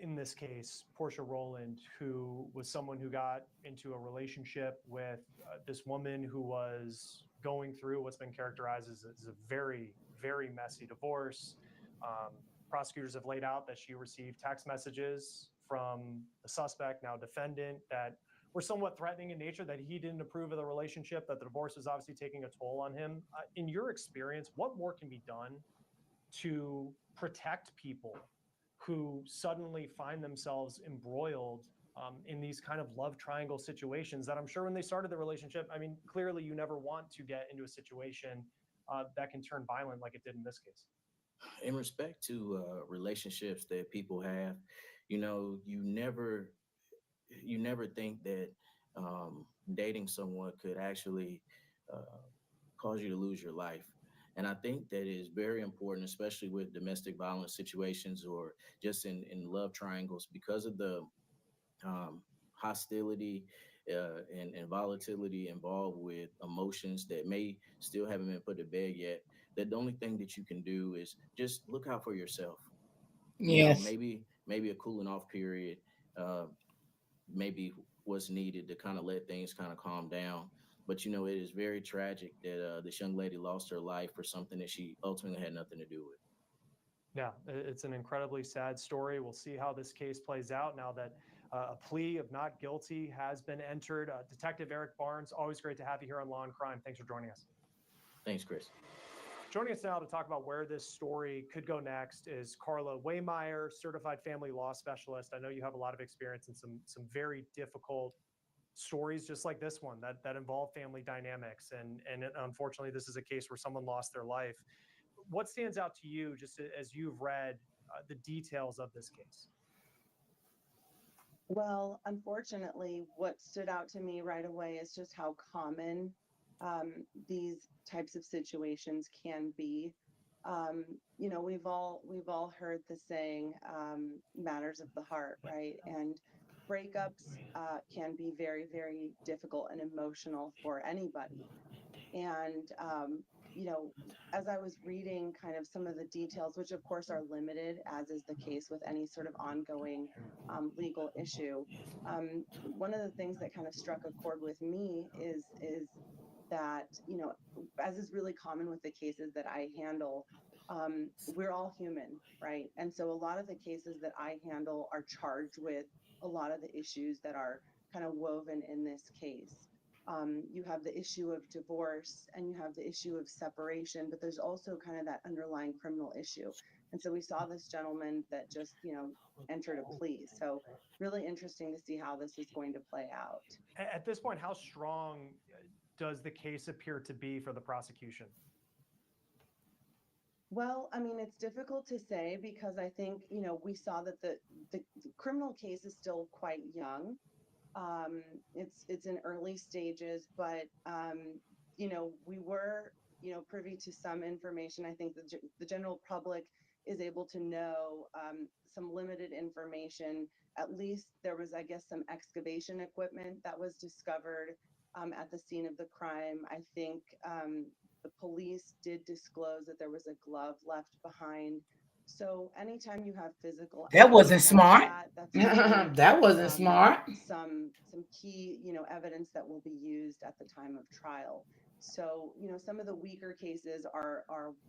in this case, Portia Rowland, who was someone who got into a relationship with this woman who was going through what's been characterized as a very, very messy divorce. Prosecutors have laid out that she received text messages from the suspect, now defendant, that were somewhat threatening in nature, that he didn't approve of the relationship, that the divorce was obviously taking a toll on him. In your experience, what more can be done to protect people who suddenly find themselves embroiled in these kind of love triangle situations that I'm sure when they started the relationship, I mean, clearly you never want to get into a situation that can turn violent like it did in this case?
In respect to relationships that people have, you never think that dating someone could actually cause you to lose your life. And I think that is very important, especially with domestic violence situations or just in love triangles, because of the hostility and volatility involved with emotions that may still haven't been put to bed yet. That the only thing that you can do is just look out for yourself.
Yes.
Maybe a cooling off period, maybe what's needed to kind of let things kind of calm down. But, it is very tragic that this young lady lost her life for something that she ultimately had nothing to do with.
Yeah, it's an incredibly sad story. We'll see how this case plays out now that a plea of not guilty has been entered. Detective Eric Barnes, always great to have you here on Law and Crime. Thanks for joining us.
Thanks, Chris.
Joining us now to talk about where this story could go next is Carla Waymeyer, certified family law specialist. I know you have a lot of experience in some very difficult stories just like this one that involve family dynamics. And unfortunately, this is a case where someone lost their life. What stands out to you just as you've read the details of this case?
Well, unfortunately, what stood out to me right away is just how common these types of situations can be. We've all heard the saying, matters of the heart, right? And breakups can be very, very difficult and emotional for anybody. And, as I was reading kind of some of the details, which of course are limited, as is the case with any sort of ongoing legal issue, one of the things that kind of struck a chord with me is that, as is really common with the cases that I handle, we're all human, right? And so a lot of the cases that I handle are charged with a lot of the issues that are kind of woven in this case. You have the issue of divorce and you have the issue of separation, but there's also kind of that underlying criminal issue. And so we saw this gentleman that just, entered a plea. So really interesting to see how this is going to play out.
At this point, how strong does the case appear to be for the prosecution?
Well, I mean, it's difficult to say because I think, we saw that the criminal case is still quite young. It's in early stages, but, we were, privy to some information. I think the general public is able to know some limited information. At least there was, I guess, some excavation equipment that was discovered at the scene of the crime. I think the police did disclose that there was a glove left behind. So anytime you have physical,
that wasn't smart.
That's
that wasn't smart.
Some key, evidence that will be used at the time of trial. So, some of the weaker cases are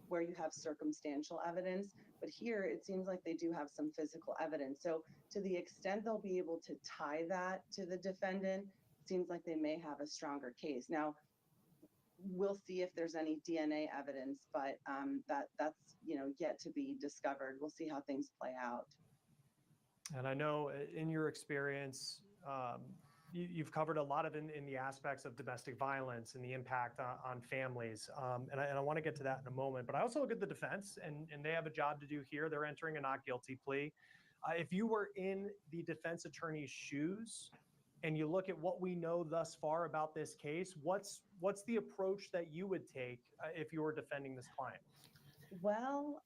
where you have circumstantial evidence, but here it seems like they do have some physical evidence. So to the extent they'll be able to tie that to the defendant, it seems like they may have a stronger case. Now, we'll see if there's any DNA evidence, but that's yet to be discovered. We'll see how things play out.
And I know in your experience, you've covered a lot of in the aspects of domestic violence and the impact on families. And I want to get to that in a moment, but I also look at the defense and they have a job to do here. They're entering a not guilty plea. If you were in the defense attorney's shoes and you look at what we know thus far about this case, what's the approach that you would take if you were defending this client?
Well,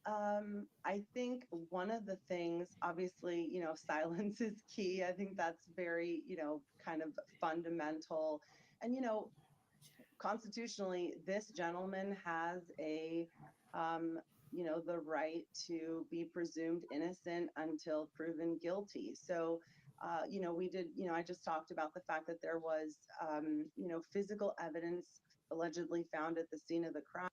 I think one of the things, obviously, silence is key. I think that's very, kind of fundamental. And, constitutionally, this gentleman has the right to be presumed innocent until proven guilty. So, I just talked about the fact that there was, physical evidence allegedly found at the scene of the crime.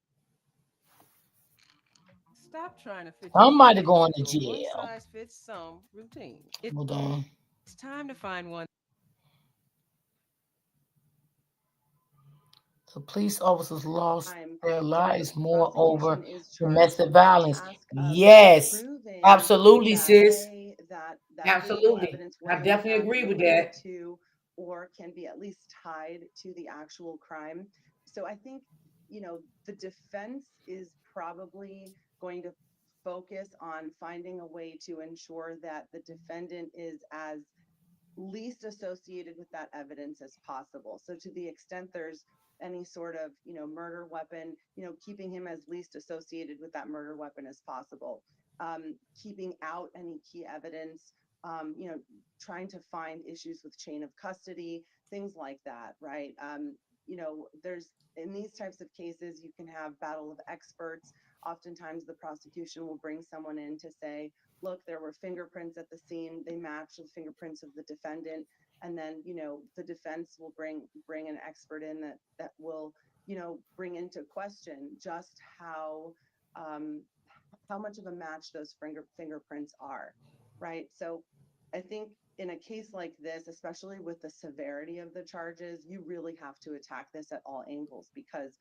Stop trying to fit
Somebody
yourself
going to
into a
jail.
one-size-fits-some routine.
Hold on.
It's time to find one.
The police officers lost their lives
The
more over
prosecution is trying
domestic violence.
task
Yes,
proving
absolutely,
that,
sis.
A, that
Absolutely.
physical evidence
I
was in
definitely
fact
agree with
related
that.
to, or can be at least tied to the actual crime. So I think, the defense is probably going to focus on finding a way to ensure that the defendant is as least associated with that evidence as possible. So to the extent there's any sort of, murder weapon, keeping him as least associated with that murder weapon as possible. Keeping out any key evidence, trying to find issues with chain of custody, things like that, right? There's, in these types of cases, you can have battle of experts. Oftentimes the prosecution will bring someone in to say, look, there were fingerprints at the scene. They match the fingerprints of the defendant. And then, the defense will bring an expert in that will, bring into question just how much of a match those fingerprints are, right? So I think in a case like this, especially with the severity of the charges, you really have to attack this at all angles because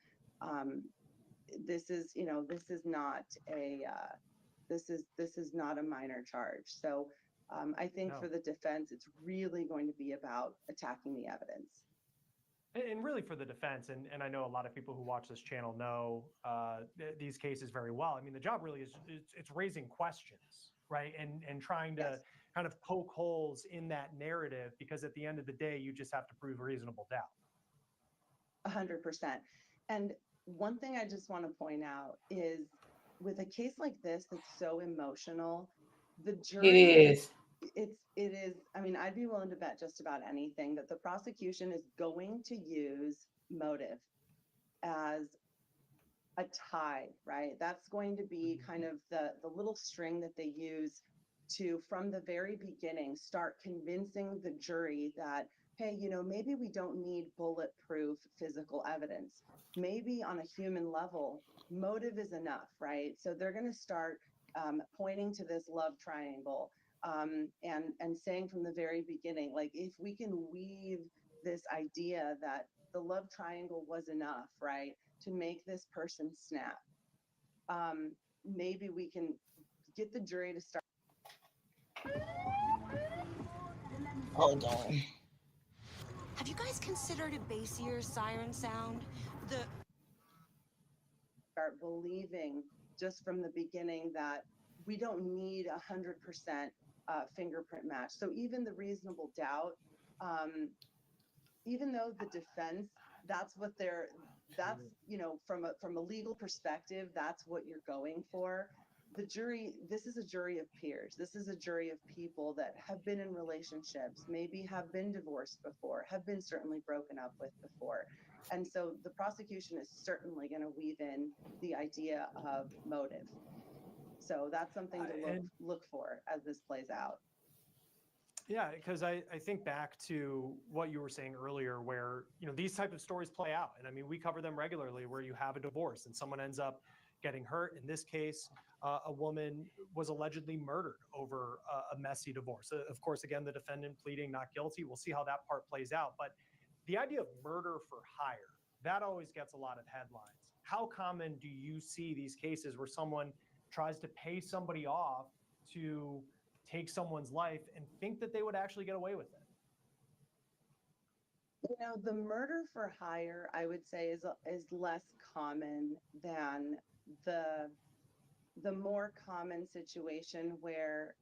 this is not a minor charge. So I think for the defense, it's really going to be about attacking the evidence.
And really for the defense, and I know a lot of people who watch this channel know these cases very well. I mean, the job really is it's raising questions, right? And trying to kind of poke holes in that narrative because at the end of the day, you just have to prove reasonable doubt.
100%. And one thing I just want to point out is with a case like this that's so emotional, the jury it is, I mean, I'd be willing to bet just about anything that the prosecution is going to use motive as a tie, right? That's going to be kind of the little string that they use to, from the very beginning, start convincing the jury that, hey, maybe we don't need bulletproof physical evidence. Maybe on a human level, motive is enough, right? So they're going to start pointing to this love triangle and saying from the very beginning, like, if we can weave this idea that the love triangle was enough, right, to make this person snap, maybe we can get the jury to start.
Hold on.
Have you guys considered a bassier siren sound?
Start believing just from the beginning that we don't need 100% fingerprint match. So even the reasonable doubt, even though the defense, that's from a legal perspective, that's what you're going for. The jury, this is a jury of peers. This is a jury of people that have been in relationships, maybe have been divorced before, have been certainly broken up with before. And so the prosecution is certainly going to weave in the idea of motive. So that's something to look for as this plays out.
Yeah, because I think back to what you were saying earlier where, these type of stories play out. And I mean, we cover them regularly where you have a divorce and someone ends up getting hurt. In this case, a woman was allegedly murdered over a messy divorce. Of course, again, the defendant pleading not guilty. We'll see how that part plays out. But the idea of murder for hire, that always gets a lot of headlines. How common do you see these cases where someone tries to pay somebody off to take someone's life and think that they would actually get away with it?
You know, the murder for hire, I would say, is less common than the more common situation where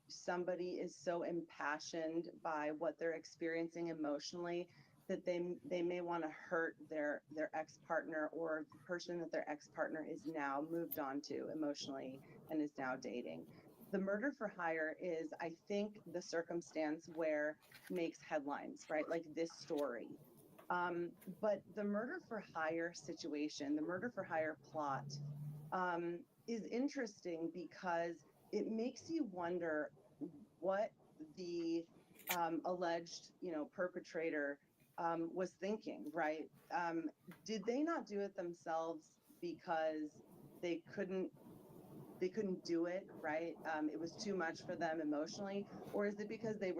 somebody is so impassioned by what they're experiencing emotionally that they may want to hurt their ex-partner, or the person that their ex-partner is now moved on to emotionally and is now dating. The murder for hire is, I think, the circumstance where makes headlines, right? Like this story. But the murder for hire situation, the murder for hire plot, is interesting because it makes you wonder what the alleged, perpetrator was thinking, right? Did they not do it themselves because they couldn't do it, right? It was too much for them emotionally, or is it because it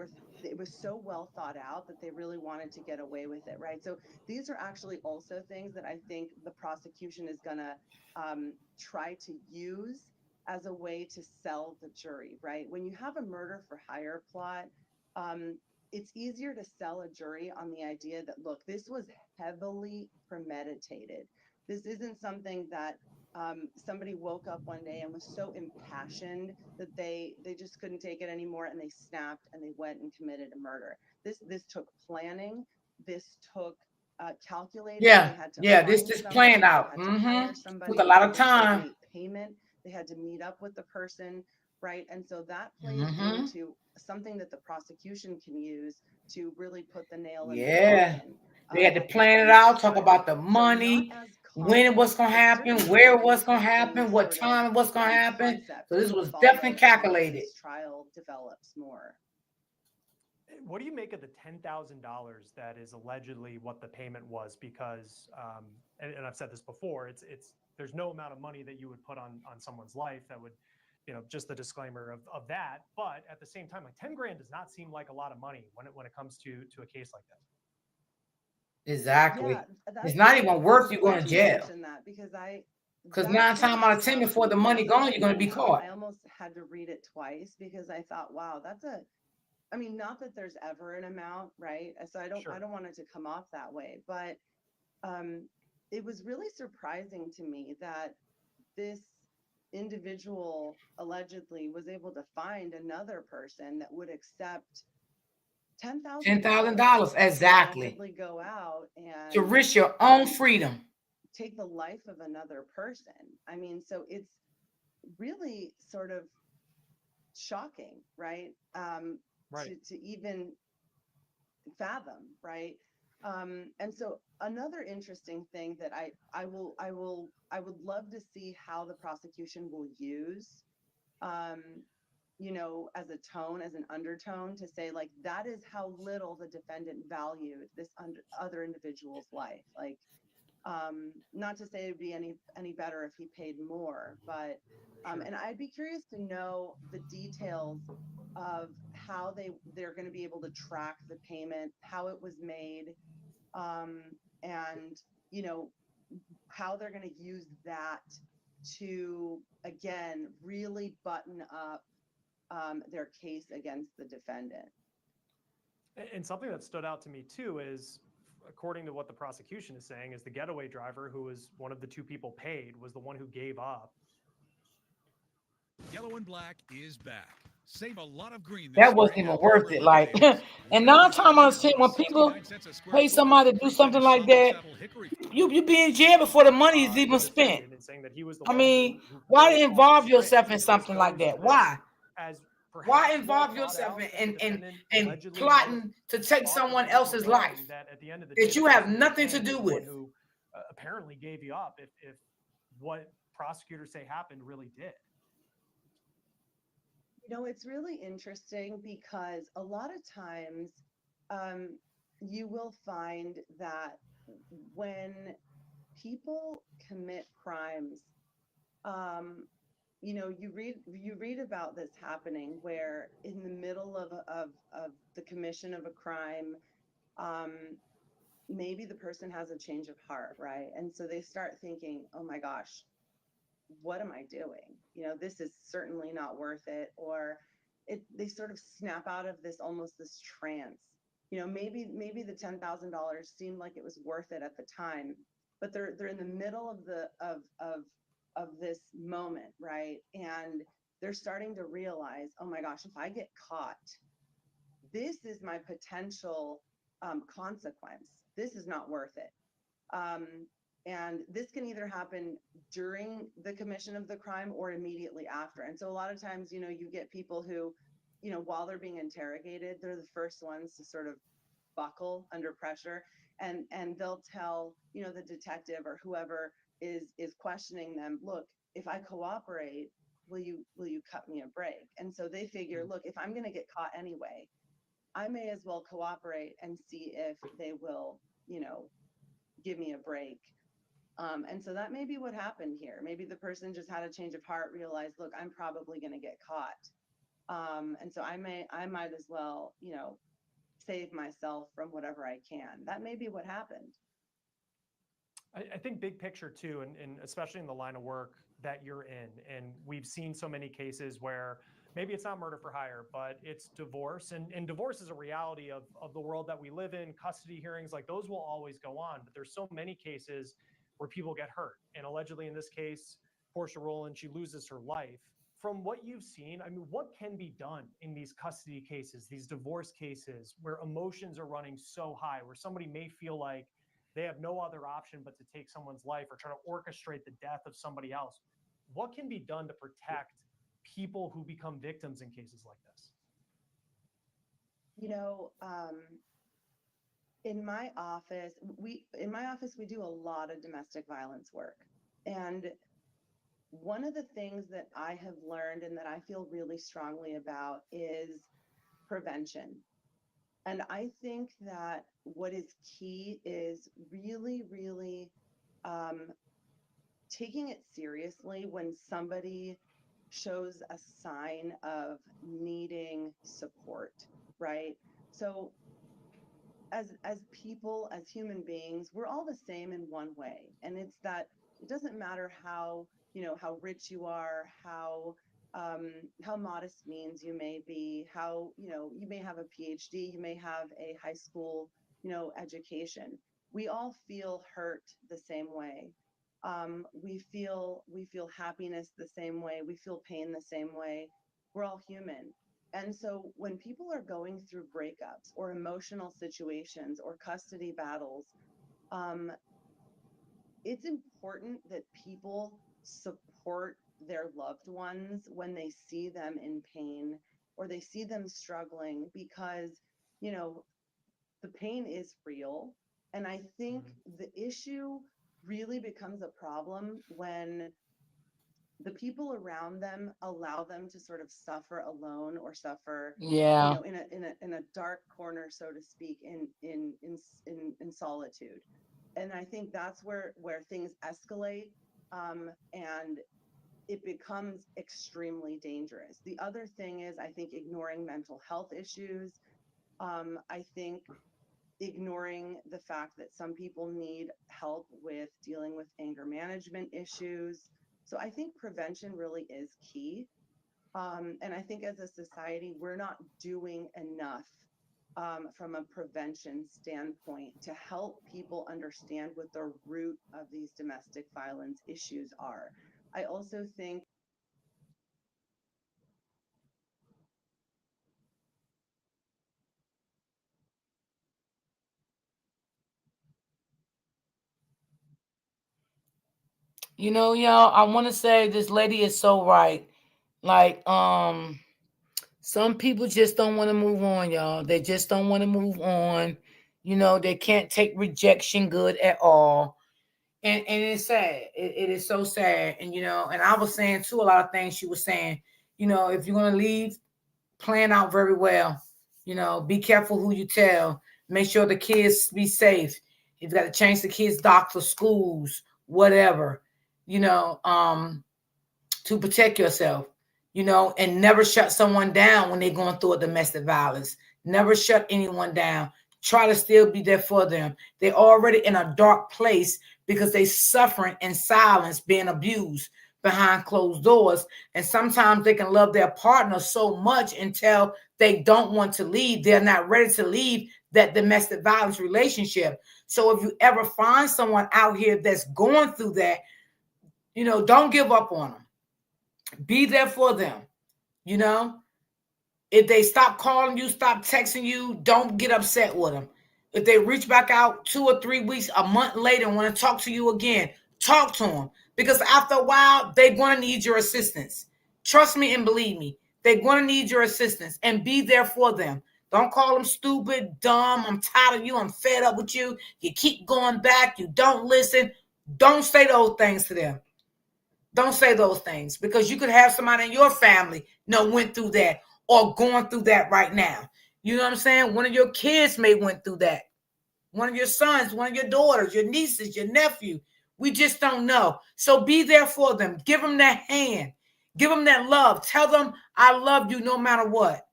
was so well thought out that they really wanted to get away with it, right? So these are actually also things that I think the prosecution is gonna try to use as a way to sell the jury, right? When you have a murder for hire plot, it's easier to sell a jury on the idea that, look, this was heavily premeditated. This isn't something that somebody woke up one day and was so impassioned that they just couldn't take it anymore, and they snapped and they went and committed a murder. This took planning. This took calculating.
Yeah,
They had to
yeah,
find
this
somebody,
planned
they
out.
had to hire
Took
somebody,
a lot of
they had to
time.
coordinate payment. They had to meet up with the person, right? And so that plays
Mhm.
into something that the prosecution can use to really put the nail in the
Yeah.
coffin.
They had to
At the
plan it
end of the
out, talk
trial.
about the
So not
money,
as
when it was
common,
gonna
but
happen,
certainly
where
an
it was gonna happen,
interesting
what
sort
time it was gonna happen.
concept
So this
to
was
follow
definitely
as
calculated.
this trial develops more.
What do you make of the $10,000 that is allegedly what the payment was? Because, and I've said this before, it's there's no amount of money that you would put on someone's life that would, just the disclaimer of that. But at the same time, like 10 grand does not seem like a lot of money when it comes to a case like this.
Exactly.
Yeah,
It's not even worth you going to
glad you
jail.
mentioned that, because
Because
that
9
sort
times
of
out of 10,
stuff
before the
when
money gone,
messaging
you're gonna be
came out,
caught.
I almost had to read it twice because I thought, wow, I mean, not that there's ever an amount, right? So I don't want it to come off that way, but it was really surprising to me that this individual allegedly was able to find another person that would accept
$10,000, exactly.
possibly go out and
To risk your own freedom.
take the life of another person. I mean, so it's really sort of shocking, right?
Right.
To even fathom, right? And so another interesting thing that I would love to see how the prosecution will use, as a tone, as an undertone, to say, like, that is how little the defendant valued this other individual's life. Like, not to say it'd be any better if he paid more, but and I'd be curious to know the details of how they're going to be able to track the payment, how it was made, and how they're going to use that to, again, really button up their case against the defendant.
And something that stood out to me too is, according to what the prosecution is saying, is the getaway driver, who was one of the two people paid, was the one who gave up.
Yellow and Black is back. Save a lot of green this
That wasn't
spring
even
at
worth
Harbor
it. Like,
Liquidators.
and 9 times out of 10, when people pay somebody to do something like that, you be in jail before the money is even spent. I mean, why involve yourself in something like that? Why? Why involve yourself in plotting to take someone else's life that you have nothing to do with?
Who apparently gave you up if what prosecutors say happened really did.
It's really interesting because a lot of times you will find that when people commit crimes, you read about this happening where in the middle of the commission of a crime, maybe the person has a change of heart, right? And so they start thinking, oh my gosh, what am I doing? You know, this is certainly not worth it. Or they sort of snap out of this, almost this trance. You know, maybe the $10,000 seemed like it was worth it at the time, but they're in the middle of this moment, right? And they're starting to realize, oh my gosh, if I get caught, this is my potential consequence. This is not worth it. And this can either happen during the commission of the crime or immediately after. And so a lot of times, you know, you get people who, you know, while they're being interrogated, they're the first ones to sort of buckle under pressure, and they'll tell, you know, the detective or whoever is questioning them, look, if I cooperate, will you cut me a break? And so they figure, look, if I'm going to get caught anyway, I may as well cooperate and see if they will, you know, give me a break. And so that may be what happened here. Maybe the person just had a change of heart, realized, look, I'm probably going to get caught. And so I might as well, you know, save myself from whatever I can. That may be what happened.
I think big picture too, and especially in the line of work that you're in, and we've seen so many cases where maybe it's not murder for hire, but it's divorce, and divorce is a reality of the world that we live in. Custody hearings, like those will always go on, but there's so many cases where people get hurt. And allegedly in this case, Portia Rowland, she loses her life. From what you've seen, I mean, what can be done in these custody cases, these divorce cases, where emotions are running so high, where somebody may feel like they have no other option but to take someone's life or try to orchestrate the death of somebody else? What can be done to protect people who become victims in cases like this?
You know, in my office, we do a lot of domestic violence work. And one of the things that I have learned and that I feel really strongly about is prevention. And I think that what is key is really, really taking it seriously when somebody shows a sign of needing support, right? So as people, as human beings, we're all the same in one way. And it's that it doesn't matter how, you know, how rich you are, how modest means you may be, how, you know, you may have a PhD, you may have a high school, you know, education. We all feel hurt the same way. We feel happiness the same way. We feel pain the same way. We're all human. And so when people are going through breakups or emotional situations or custody battles, it's important that people support their loved ones when they see them in pain or they see them struggling, because, you know, the pain is real. And I think the issue really becomes a problem when the people around them allow them to sort of suffer alone or suffer,
Yeah.
you know, in a dark corner, so to speak, in solitude. And I think that's where things escalate, and it becomes extremely dangerous. The other thing is, I think, ignoring mental health issues. I think ignoring the fact that some people need help with dealing with anger management issues. So I think prevention really is key. And I think as a society, we're not doing enough from a prevention standpoint to help people understand what the root of these domestic violence issues are. I also think
You know, y'all, I want to say this lady is so right. Like, some people just don't want to move on, y'all. They just don't want to move on. You know, they can't take rejection good at all. And it's sad. It is so sad. And, you know, and I was saying too, a lot of things she was saying, you know, if you're going to leave, plan out very well. You know, be careful who you tell. Make sure the kids be safe. You've got to change the kids' doctors, schools, whatever, you know, to protect yourself, you know, and never shut someone down when they're going through a domestic violence. Never shut anyone down. try to still be there for them. They're already in a dark place because they're suffering in silence, being abused behind closed doors. And sometimes they can love their partner so much until they don't want to leave. They're not ready to leave that domestic violence relationship. So if you ever find someone out here that's going through that, you know, don't give up on them. Be there for them. You know, if they stop calling you, stop texting you, don't get upset with them. If they reach back out 2 or 3 weeks, a month later, and want to talk to you again, talk to them. Because after a while, they're going to need your assistance. Trust me and believe me. They're going to need your assistance, and be there for them. Don't call them stupid, dumb, I'm tired of you, I'm fed up with you. You keep going back, you don't listen. Don't say those things to them. Don't say those things, because you could have somebody in your family, went through that or going through that right now. You know what I'm saying? One of your kids may went through that. One of your sons, one of your daughters, your nieces, your nephew. We just don't know. So be there for them. Give them that hand. Give them that love. Tell them, I love you no matter what.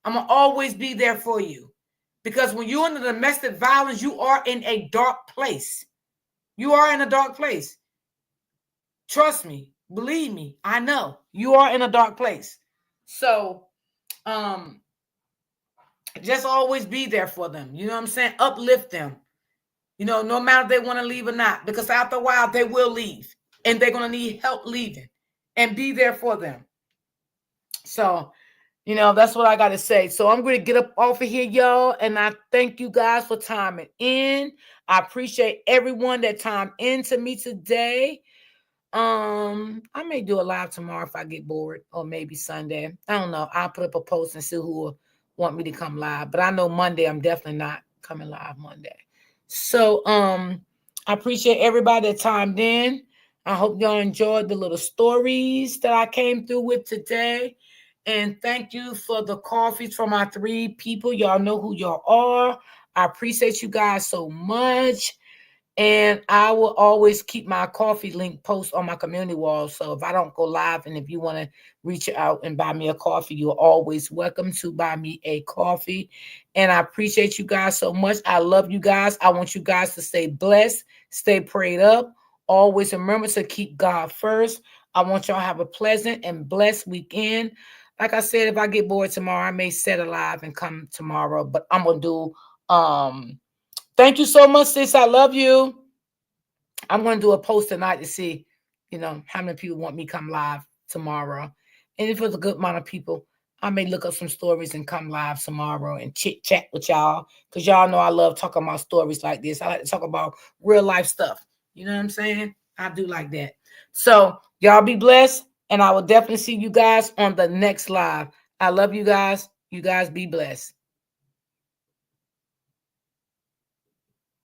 I'm going to always be there for you. Because when you're in the domestic violence, you are in a dark place. You are in a dark place. Trust me. Believe me. I know. You are in a dark place. So, just always be there for them. You know what I'm saying? Uplift them. You know, no matter if they want to leave or not. Because after a while, they will leave. And they're going to need help leaving. And be there for them. So, that's what I got to say. So I'm going to get up off of here, y'all. And I thank you guys for timing in. I appreciate everyone that timed in to me today. I may do a live tomorrow if I get bored, or maybe Sunday. I don't know. I'll put up a post and see who will want me to come live. But I know Monday, I'm definitely not coming live Monday. So, I appreciate everybody that timed in. I hope y'all enjoyed the little stories that I came through with today. And thank you for the coffees from my 3 people. Y'all know who y'all are. I appreciate you guys so much. And I will always keep my coffee link post on my community wall. So if I don't go live, and if you want to reach out and buy me a coffee, you're always welcome to buy me a coffee. And I appreciate you guys so much. I love you guys. I want you guys to stay blessed, stay prayed up. Always remember to keep God first. I want y'all to have a pleasant and blessed weekend. Like I said, if I get bored tomorrow, I may set a live and come tomorrow. But I'm going to do thank you so much, sis. I love you. I'm going to do a post tonight to see, how many people want me to come live tomorrow. And if it's a good amount of people, I may look up some stories and come live tomorrow and chit chat with y'all. Because y'all know I love talking about stories like this. I like to talk about real life stuff. You know what I'm saying? I do like that. So y'all be blessed. And I will definitely see you guys on the next live. I love you guys. You guys be blessed.